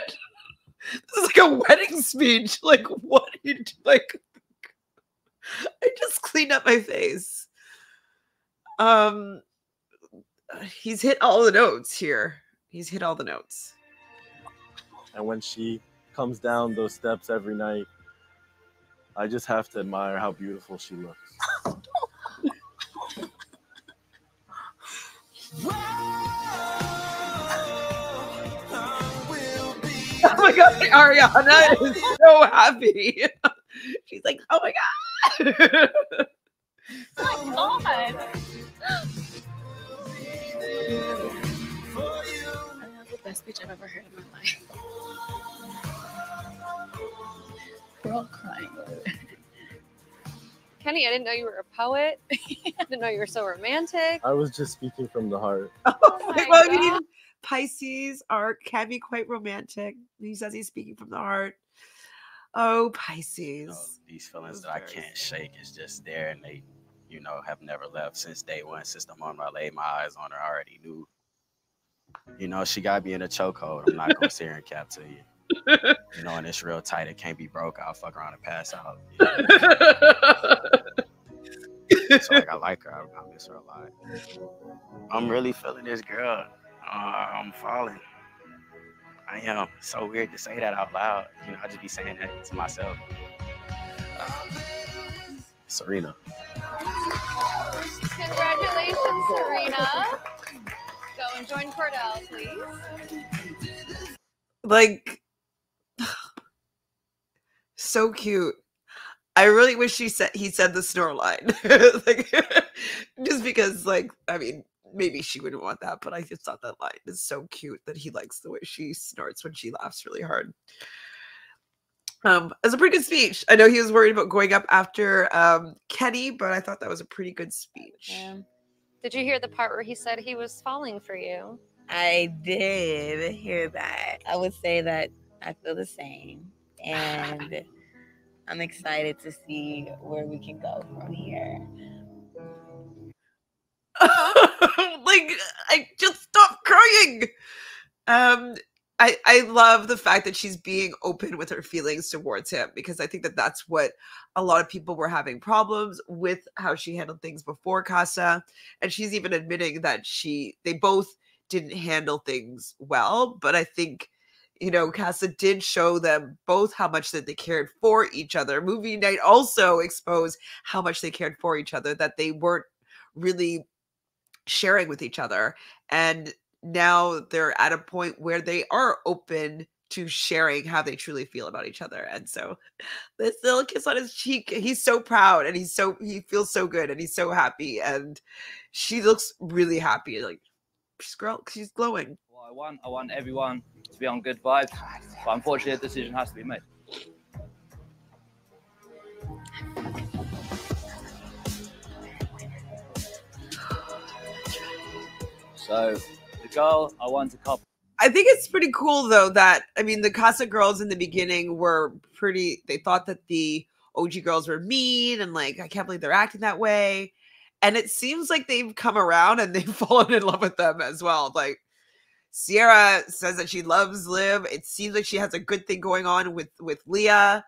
This is like a wedding speech. Like, what are you doing? Like, I just cleaned up my face. He's hit all the notes here. He's hit all the notes. And when she comes down those steps every night, I just have to admire how beautiful she looks. Oh my God, Ariana is so happy. She's like, oh my God. Oh my God. That's the best speech I've ever heard in my life. We're all crying over it. Kenny, I didn't know you were a poet. I didn't know you were so romantic. I was just speaking from the heart. Oh my Well, I God. mean, Pisces can be quite romantic. He says he's speaking from the heart. Oh, Pisces. These feelings that I can't shake is just there, and they, you know, have never left since day one. Since the moment I laid my eyes on her, I already knew. You know, she got me in a chokehold. I'm not gonna sit here and cap to you. You know, and it's real tight. It can't be broke. I'll fuck around and pass out. You know? So like, I like her. I miss her a lot. I'm really feeling this girl. I'm falling. I am. So weird to say that out loud. You know, I just be saying that to myself. Serena. Congratulations, Serena. Go and join Cordell, please. Like, so cute. I really wish he said the snore line. Like, just because, like, I mean, maybe she wouldn't want that, but I just thought that line is so cute that he likes the way she snorts when she laughs really hard. It was a pretty good speech. I know he was worried about going up after Kenny, but I thought that was a pretty good speech. Yeah. Did you hear the part where he said he was falling for you? I did hear that. I would say that I feel the same. And I'm excited to see where we can go from here. Like, I just stopped crying. I love the fact that she's being open with her feelings towards him, because I think that that's what a lot of people were having problems with, how she handled things before Casa. And she's even admitting that they both didn't handle things well. But I think, you know, Casa did show them both how much that they cared for each other. Movie night also exposed how much they cared for each other, that they weren't really sharing with each other. And now they're at a point where they are open to sharing how they truly feel about each other. And so this little kiss on his cheek, he's so proud and he feels so good and he's so happy, and she looks really happy. Like she's glowing. Well, I want everyone to be on good vibes, but unfortunately a decision has to be made. So the girl I want to couple. I think it's pretty cool though that, I mean, the Casa girls in the beginning were pretty, they thought that the OG girls were mean and like, I can't believe they're acting that way. And it seems like they've come around and they've fallen in love with them as well. Like Sierra says that she loves Liv. It seems like she has a good thing going on with Leah.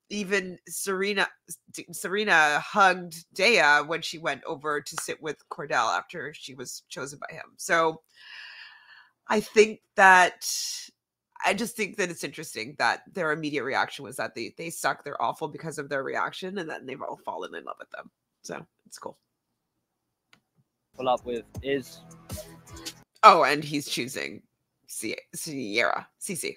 Even Serena hugged Dea when she went over to sit with Cordell after she was chosen by him. So I just think that it's interesting that their immediate reaction was that they suck, they're awful because of their reaction, and then they've all fallen in love with them. So it's cool. Pull up with is. Oh, and he's choosing Sierra, Cece.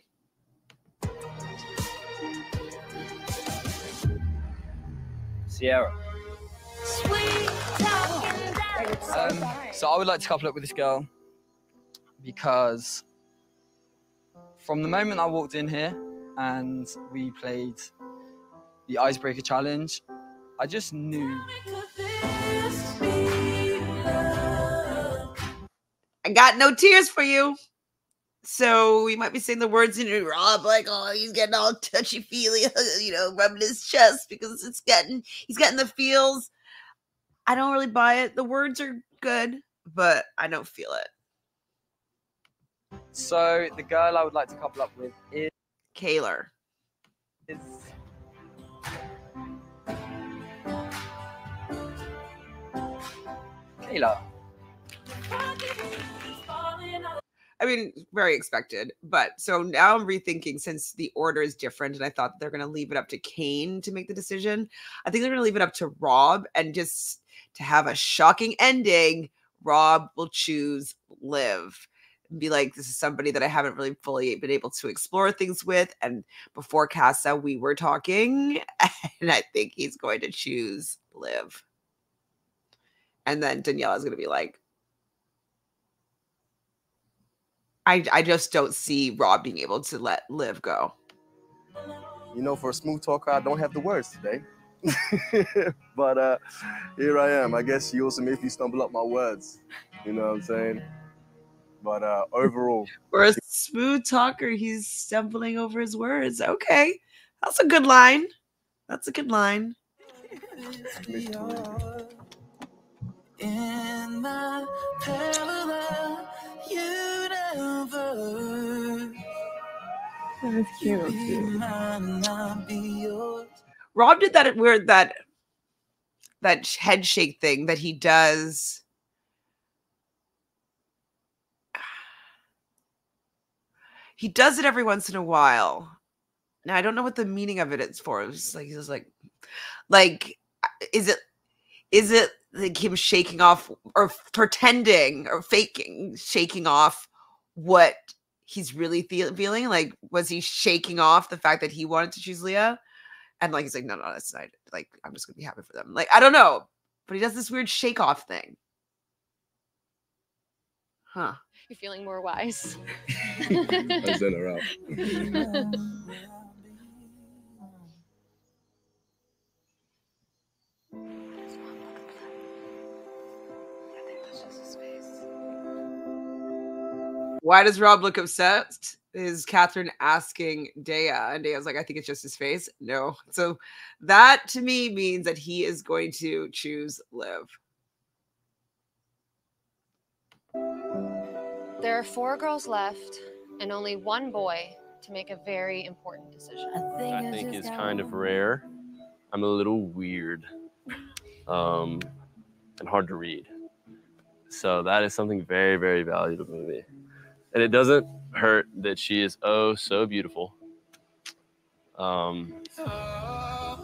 Sierra. So I would like to couple up with this girl because from the moment I walked in here and we played the icebreaker challenge, I just knew. I got no tears for you. So we might be saying the words in Rob like, oh, he's getting all touchy-feely, you know, rubbing his chest because he's getting the feels. I don't really buy it. The words are good, but I don't feel it. So the girl I would like to couple up with is Kaylor. Kayla. I mean, very expected. But so now I'm rethinking, since the order is different and I thought they're going to leave it up to Kane to make the decision. I think they're going to leave it up to Rob, and just to have a shocking ending, Rob will choose Liv and be like, this is somebody that I haven't really fully been able to explore things with. And before Casa, we were talking, and I think he's going to choose Liv. And then Daniela is going to be like, I just don't see Rob being able to let Liv go. You know, for a smooth talker, I don't have the words today. But here I am. I guess you also made me stumble up my words. You know what I'm saying? But overall. For a smooth talker, he's stumbling over his words. Okay. That's a good line. That's a good line. In my parallel universe. That's cute. Rob did that weird that head shake thing that he does. He does it every once in a while. Now I don't know what the meaning of it is for. It was like, he was like is it like him shaking off or pretending or faking shaking off what he's really feeling? Like, was he shaking off the fact that he wanted to choose Leah? And like, he's like, no, that's not, like, I'm just gonna be happy for them. Like, I don't know, but he does this weird shake off thing. Huh. You're feeling more wise. I zen her out. Why does Rob look obsessed? Is Catherine asking Dea, and Dea's like, I think it's just his face. No. So that to me means that he is going to choose Liv. There are 4 girls left and only 1 boy to make a very important decision. I think is kind of rare. I'm a little weird and hard to read. So that is something very, very valuable to me. And it doesn't hurt that she is oh so beautiful. I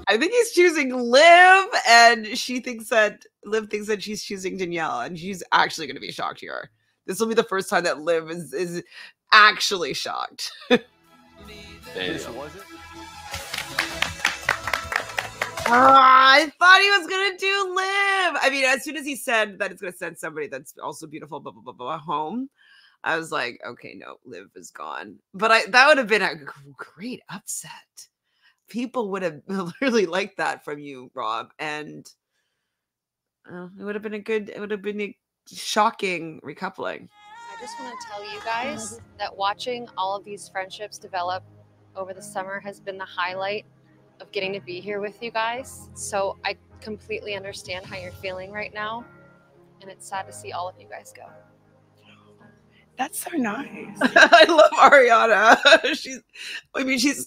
think he's choosing Liv, and Liv thinks that she's choosing Danielle, and she's actually going to be shocked here. This will be the first time that Liv is actually shocked. This was it? I thought he was gonna do Liv. I mean, as soon as he said that it's gonna send somebody that's also beautiful, blah blah blah blah home, I was like, okay, no, Liv is gone. But that would have been a great upset. People would have really liked that from you, Rob, and it would have been a shocking recoupling. I just want to tell you guys that watching all of these friendships develop over the summer has been the highlight of getting to be here with you guys. So I completely understand how you're feeling right now, and it's sad to see all of you guys go. That's so nice. I love Ariana. She's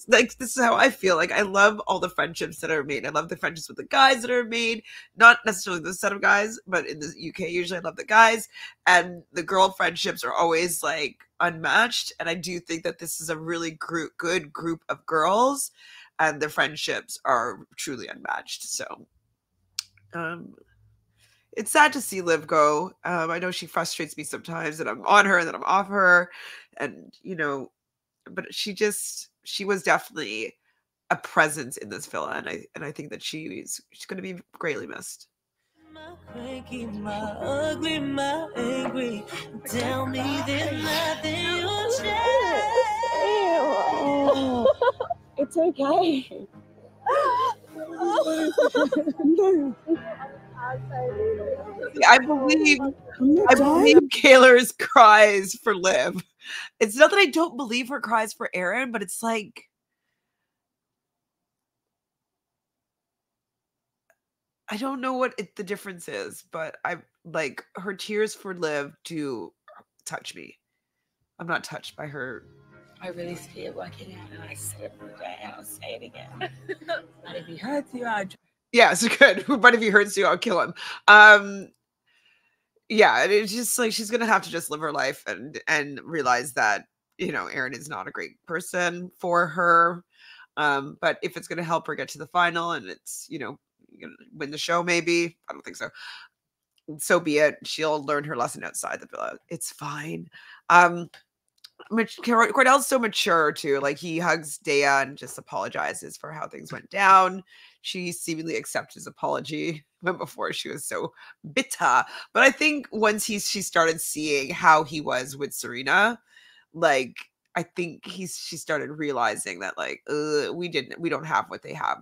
like, this is how I feel. Like, I love all the friendships that are made. I love the friendships with the guys that are made. Not necessarily this set of guys, but in the UK, usually I love the guys. And the girl friendships are always like unmatched. And I do think that this is a really good group of girls. And the friendships are truly unmatched. So, it's sad to see Liv go. I know she frustrates me sometimes that I'm on her and then I'm off her. And, but she was definitely a presence in this villa. And I think that she's going to be greatly missed. Cranky, my ugly, my angry. Tell me there's nothing you'll change. It's okay. I believe Kayla's cries for Liv. It's not that I don't believe her cries for Aaron, but it's like, I don't know what the difference is, but I like her tears for Liv do touch me. I'm not touched by her. I really see it working out, and I said it today, and I'll say it again. But if he hurts you, Yeah, so good. But if he hurts you, I'll kill him. Yeah, it's just like she's gonna have to just live her life and realize that Aaron is not a great person for her. But if it's gonna help her get to the final and it's gonna win the show, maybe I don't think so. So be it. She'll learn her lesson outside the villa. It's fine. Cordell's so mature too. Like, he hugs Dea and just apologizes for how things went down. She seemingly accepted his apology, but before she was so bitter. But I think once she started seeing how he was with Serena, like, I think she started realizing that like we don't have what they have,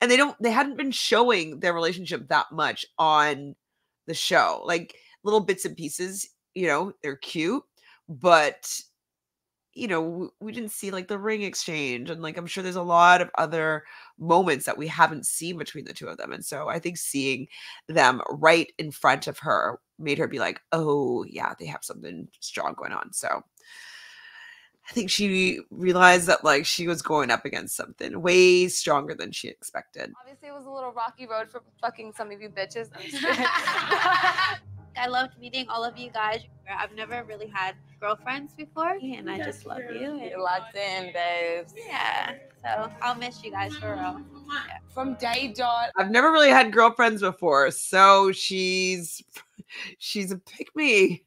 and they hadn't been showing their relationship that much on the show. Like, little bits and pieces, they're cute, but we didn't see like the ring exchange, and like I'm sure there's a lot of other moments that we haven't seen between the two of them. And so I think seeing them right in front of her made her be like, oh yeah, they have something strong going on. So I think she realized that like she was going up against something way stronger than she expected. Obviously, it was a little rocky road for fucking some of you bitches. I loved meeting all of you guys. I've never really had girlfriends before, and I just love you. You're locked in, babes. Yeah, so I'll miss you guys for real. Yeah. From day dot. I've never really had girlfriends before, so she's a pick-me.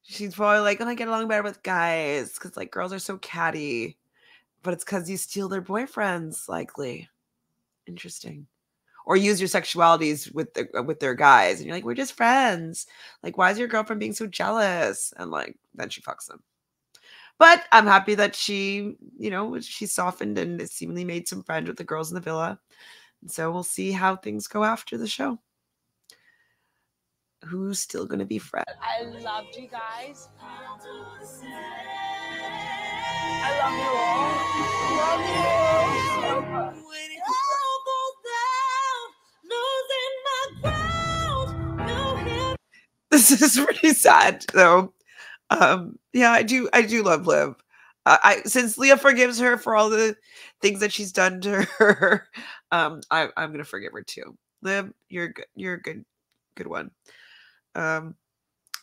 She's probably like, I get along better with guys because like girls are so catty, but it's because you steal their boyfriends, likely. Interesting. Or use your sexualities with their guys, and you're like, we're just friends. Like, why is your girlfriend being so jealous? And like, then she fucks them. But I'm happy that she softened and seemingly made some friends with the girls in the villa. And so we'll see how things go after the show. Who's still gonna be friends? I loved you guys. I love you all. Love you. This is really sad, though. Yeah, I do love Liv. Since Leah forgives her for all the things that she's done to her, I'm gonna forgive her too. Liv, you're a good one.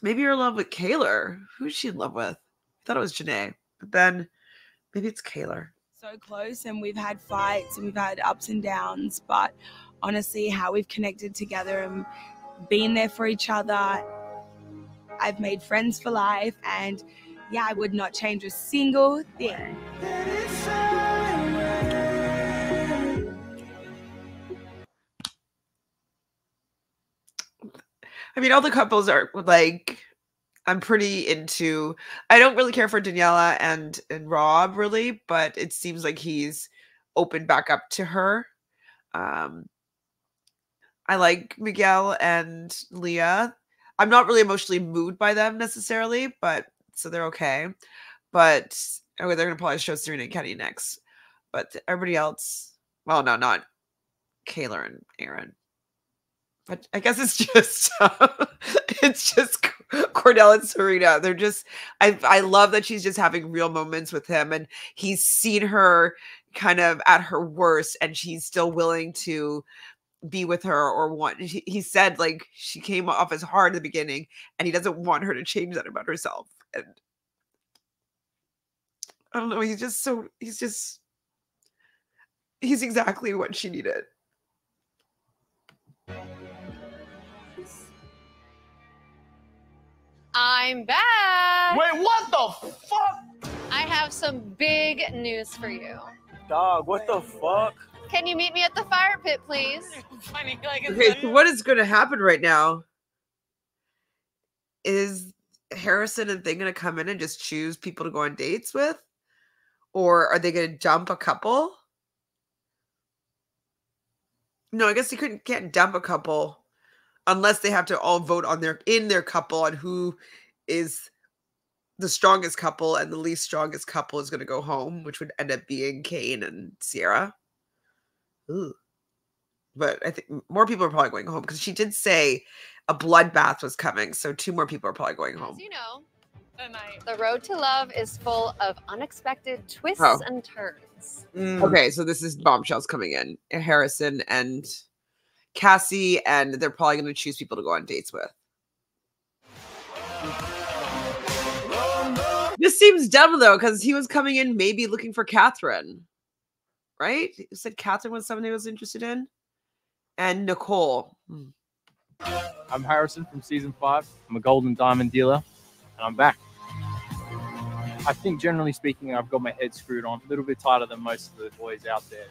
Maybe you're in love with Kaylor. Who's she in love with? I thought it was Janae, but then maybe it's Kaylor. So close, and we've had fights and we've had ups and downs, but honestly, how we've connected together and been there for each other, I've made friends for life, and yeah, I would not change a single thing. I mean, all the couples are like, I'm pretty into. I don't really care for Daniela and Rob really, but it seems like he's opened back up to her. I like Miguel and Leah. I'm not really emotionally moved by them necessarily, but so they're okay. But oh, they're gonna probably show Serena and Kenny next. But everybody else, well, no, not Kayla and Aaron. But I guess it's just it's just Cordell and Serena. They're just I love that she's just having real moments with him, and he's seen her kind of at her worst, and she's still willing to be with her or want. He said like she came off as hard at the beginning, and he doesn't want her to change that about herself. And I don't know. He's exactly what she needed. I'm back. Wait, what the fuck? I have some big news for you. Dog, what the fuck? Can you meet me at the fire pit, please? Okay, so what is going to happen right now? Is Harrison and Thing going to come in and just choose people to go on dates with? Or are they going to dump a couple? No, I guess you can't dump a couple unless they have to all vote on their couple on who is the strongest couple, and the least strongest couple is going to go home, which would end up being Kane and Sierra. Ooh. But I think more people are probably going home because she did say a bloodbath was coming. So 2 more people are probably going home. As you know, the road to love is full of unexpected twists and turns. Okay, so this is bombshells coming in. Harrison and Cassie, and they're probably going to choose people to go on dates with. This seems dumb though, because he was coming in maybe looking for Catherine, right? He said Catherine was someone he was interested in, and Nicole. I'm Harrison from season 5. I'm a gold and diamond dealer, and I'm back. I think generally speaking, I've got my head screwed on a little bit tighter than most of the boys out there.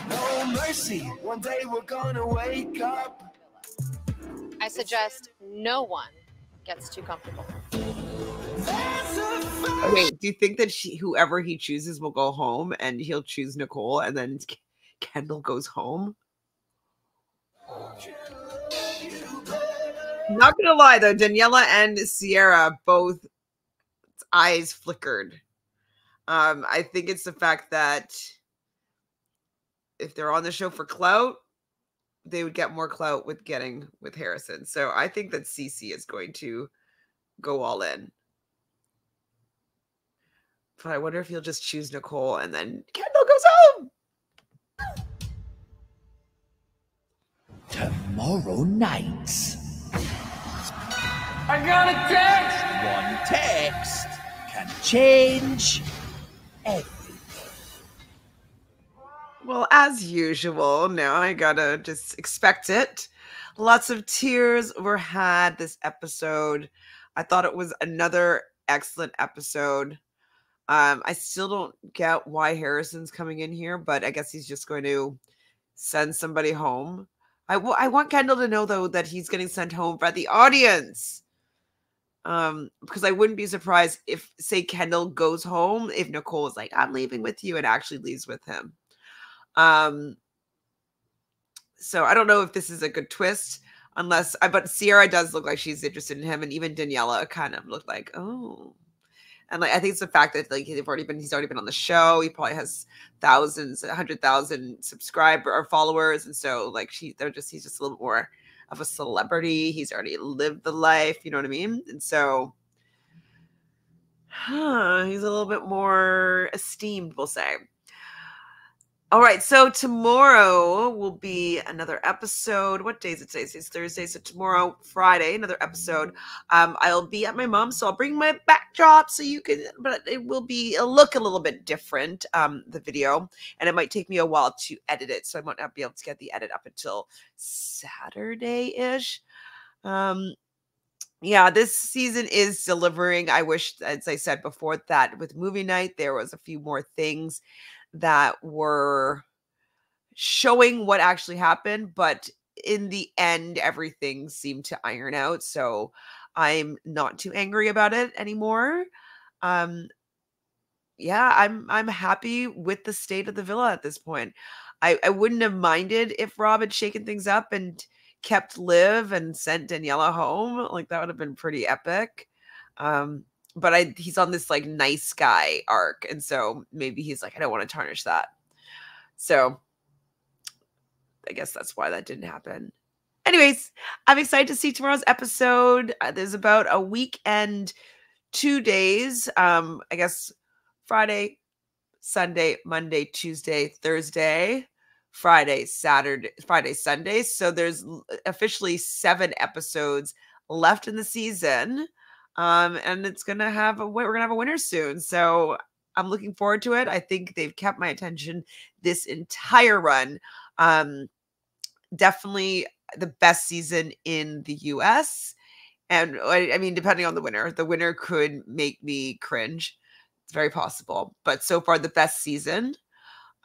No mercy. One day we're gonna wake up. I suggest no one gets too comfortable. Okay, do you think that whoever he chooses will go home, and he'll choose Nicole, and then Kendall goes home? Not gonna lie though, Daniela and Sierra both eyes flickered. I think it's the fact that if they're on the show for clout, they would get more clout with Harrison. So I think that Cece is going to go all in. But I wonder if he'll just choose Nicole and then Kendall goes home. Tomorrow night. I got a text. One text can change everything. Well, as usual, now I gotta just expect it. Lots of tears were had this episode. I thought it was another excellent episode. I still don't get why Harrison's coming in here, but I guess he's just going to send somebody home. I want Kendall to know, though, that he's getting sent home by the audience. Because I wouldn't be surprised if, say, Kendall goes home, if Nicole is like, I'm leaving with you, and actually leaves with him. So I don't know if this is a good twist, but Sierra does look like she's interested in him, and even Daniela kind of looked like, oh. And like I think it's the fact that like he's already been on the show. He probably has 100,000 subscriber or followers, and so like he's just a little more of a celebrity. He's already lived the life, you know what I mean? And so he's a little bit more esteemed, we'll say. All right, so tomorrow will be another episode. What day is it today? It's Thursday, so tomorrow, Friday, another episode. I'll be at my mom's, so I'll bring my backdrop so you can, but it'll look a little bit different, the video, and it might take me a while to edit it, so I might not be able to get the edit up until Saturday-ish. yeah, this season is delivering. I wish, as I said before, that with movie night, there was a few more things that were showing what actually happened, but in the end, everything seemed to iron out. So I'm not too angry about it anymore. Um, yeah, I'm happy with the state of the villa at this point. I wouldn't have minded if Rob had shaken things up and kept Liv and sent Daniela home. Like that would have been pretty epic. But he's on this like nice guy arc, and so maybe he's like, I don't want to tarnish that. So I guess that's why that didn't happen. Anyways, I'm excited to see tomorrow's episode. There's about a week and 2 days. I guess Friday, Sunday, Monday, Tuesday, Thursday, Friday, Saturday, Friday, Sunday. So there's officially 7 episodes left in the season. And it's gonna have we're gonna have a winner soon. So I'm looking forward to it. I think they've kept my attention this entire run. Definitely the best season in the US. And I mean, depending on the winner could make me cringe. It's very possible. But so far, the best season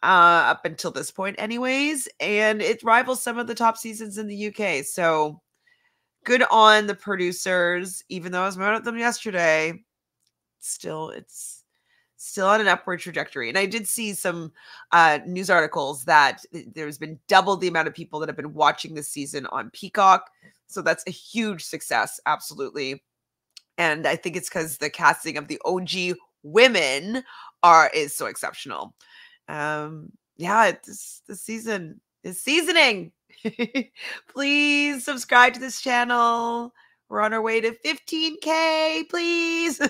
up until this point, anyways. And it rivals some of the top seasons in the UK. So good on the producers. Even though I was mad at them yesterday, it's still on an upward trajectory. And I did see some news articles that there's been double the amount of people that have been watching this season on Peacock. So that's a huge success, absolutely. And I think it's because the casting of the OG women is so exceptional. Yeah, this season is seasoning. Please subscribe to this channel. We're on our way to 15K, please. We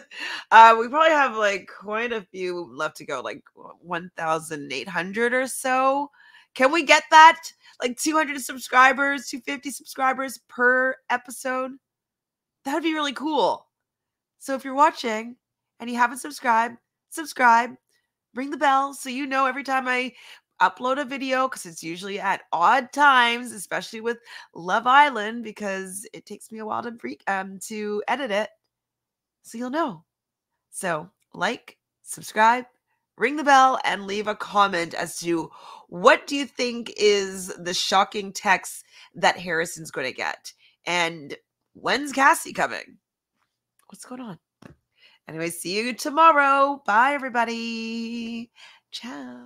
probably have like quite a few left to go, like 1,800 or so. Can we get that? Like 200 subscribers, 250 subscribers per episode? That would be really cool. So if you're watching and you haven't subscribed, subscribe. Ring the bell so you know every time I upload a video, because it's usually at odd times, especially with Love Island, because it takes me a while to edit it. So you'll know. So like, subscribe, ring the bell, and leave a comment as to what do you think is the shocking text that Harrison's going to get, and when's Cassie coming? What's going on? Anyway, see you tomorrow. Bye, everybody. Ciao.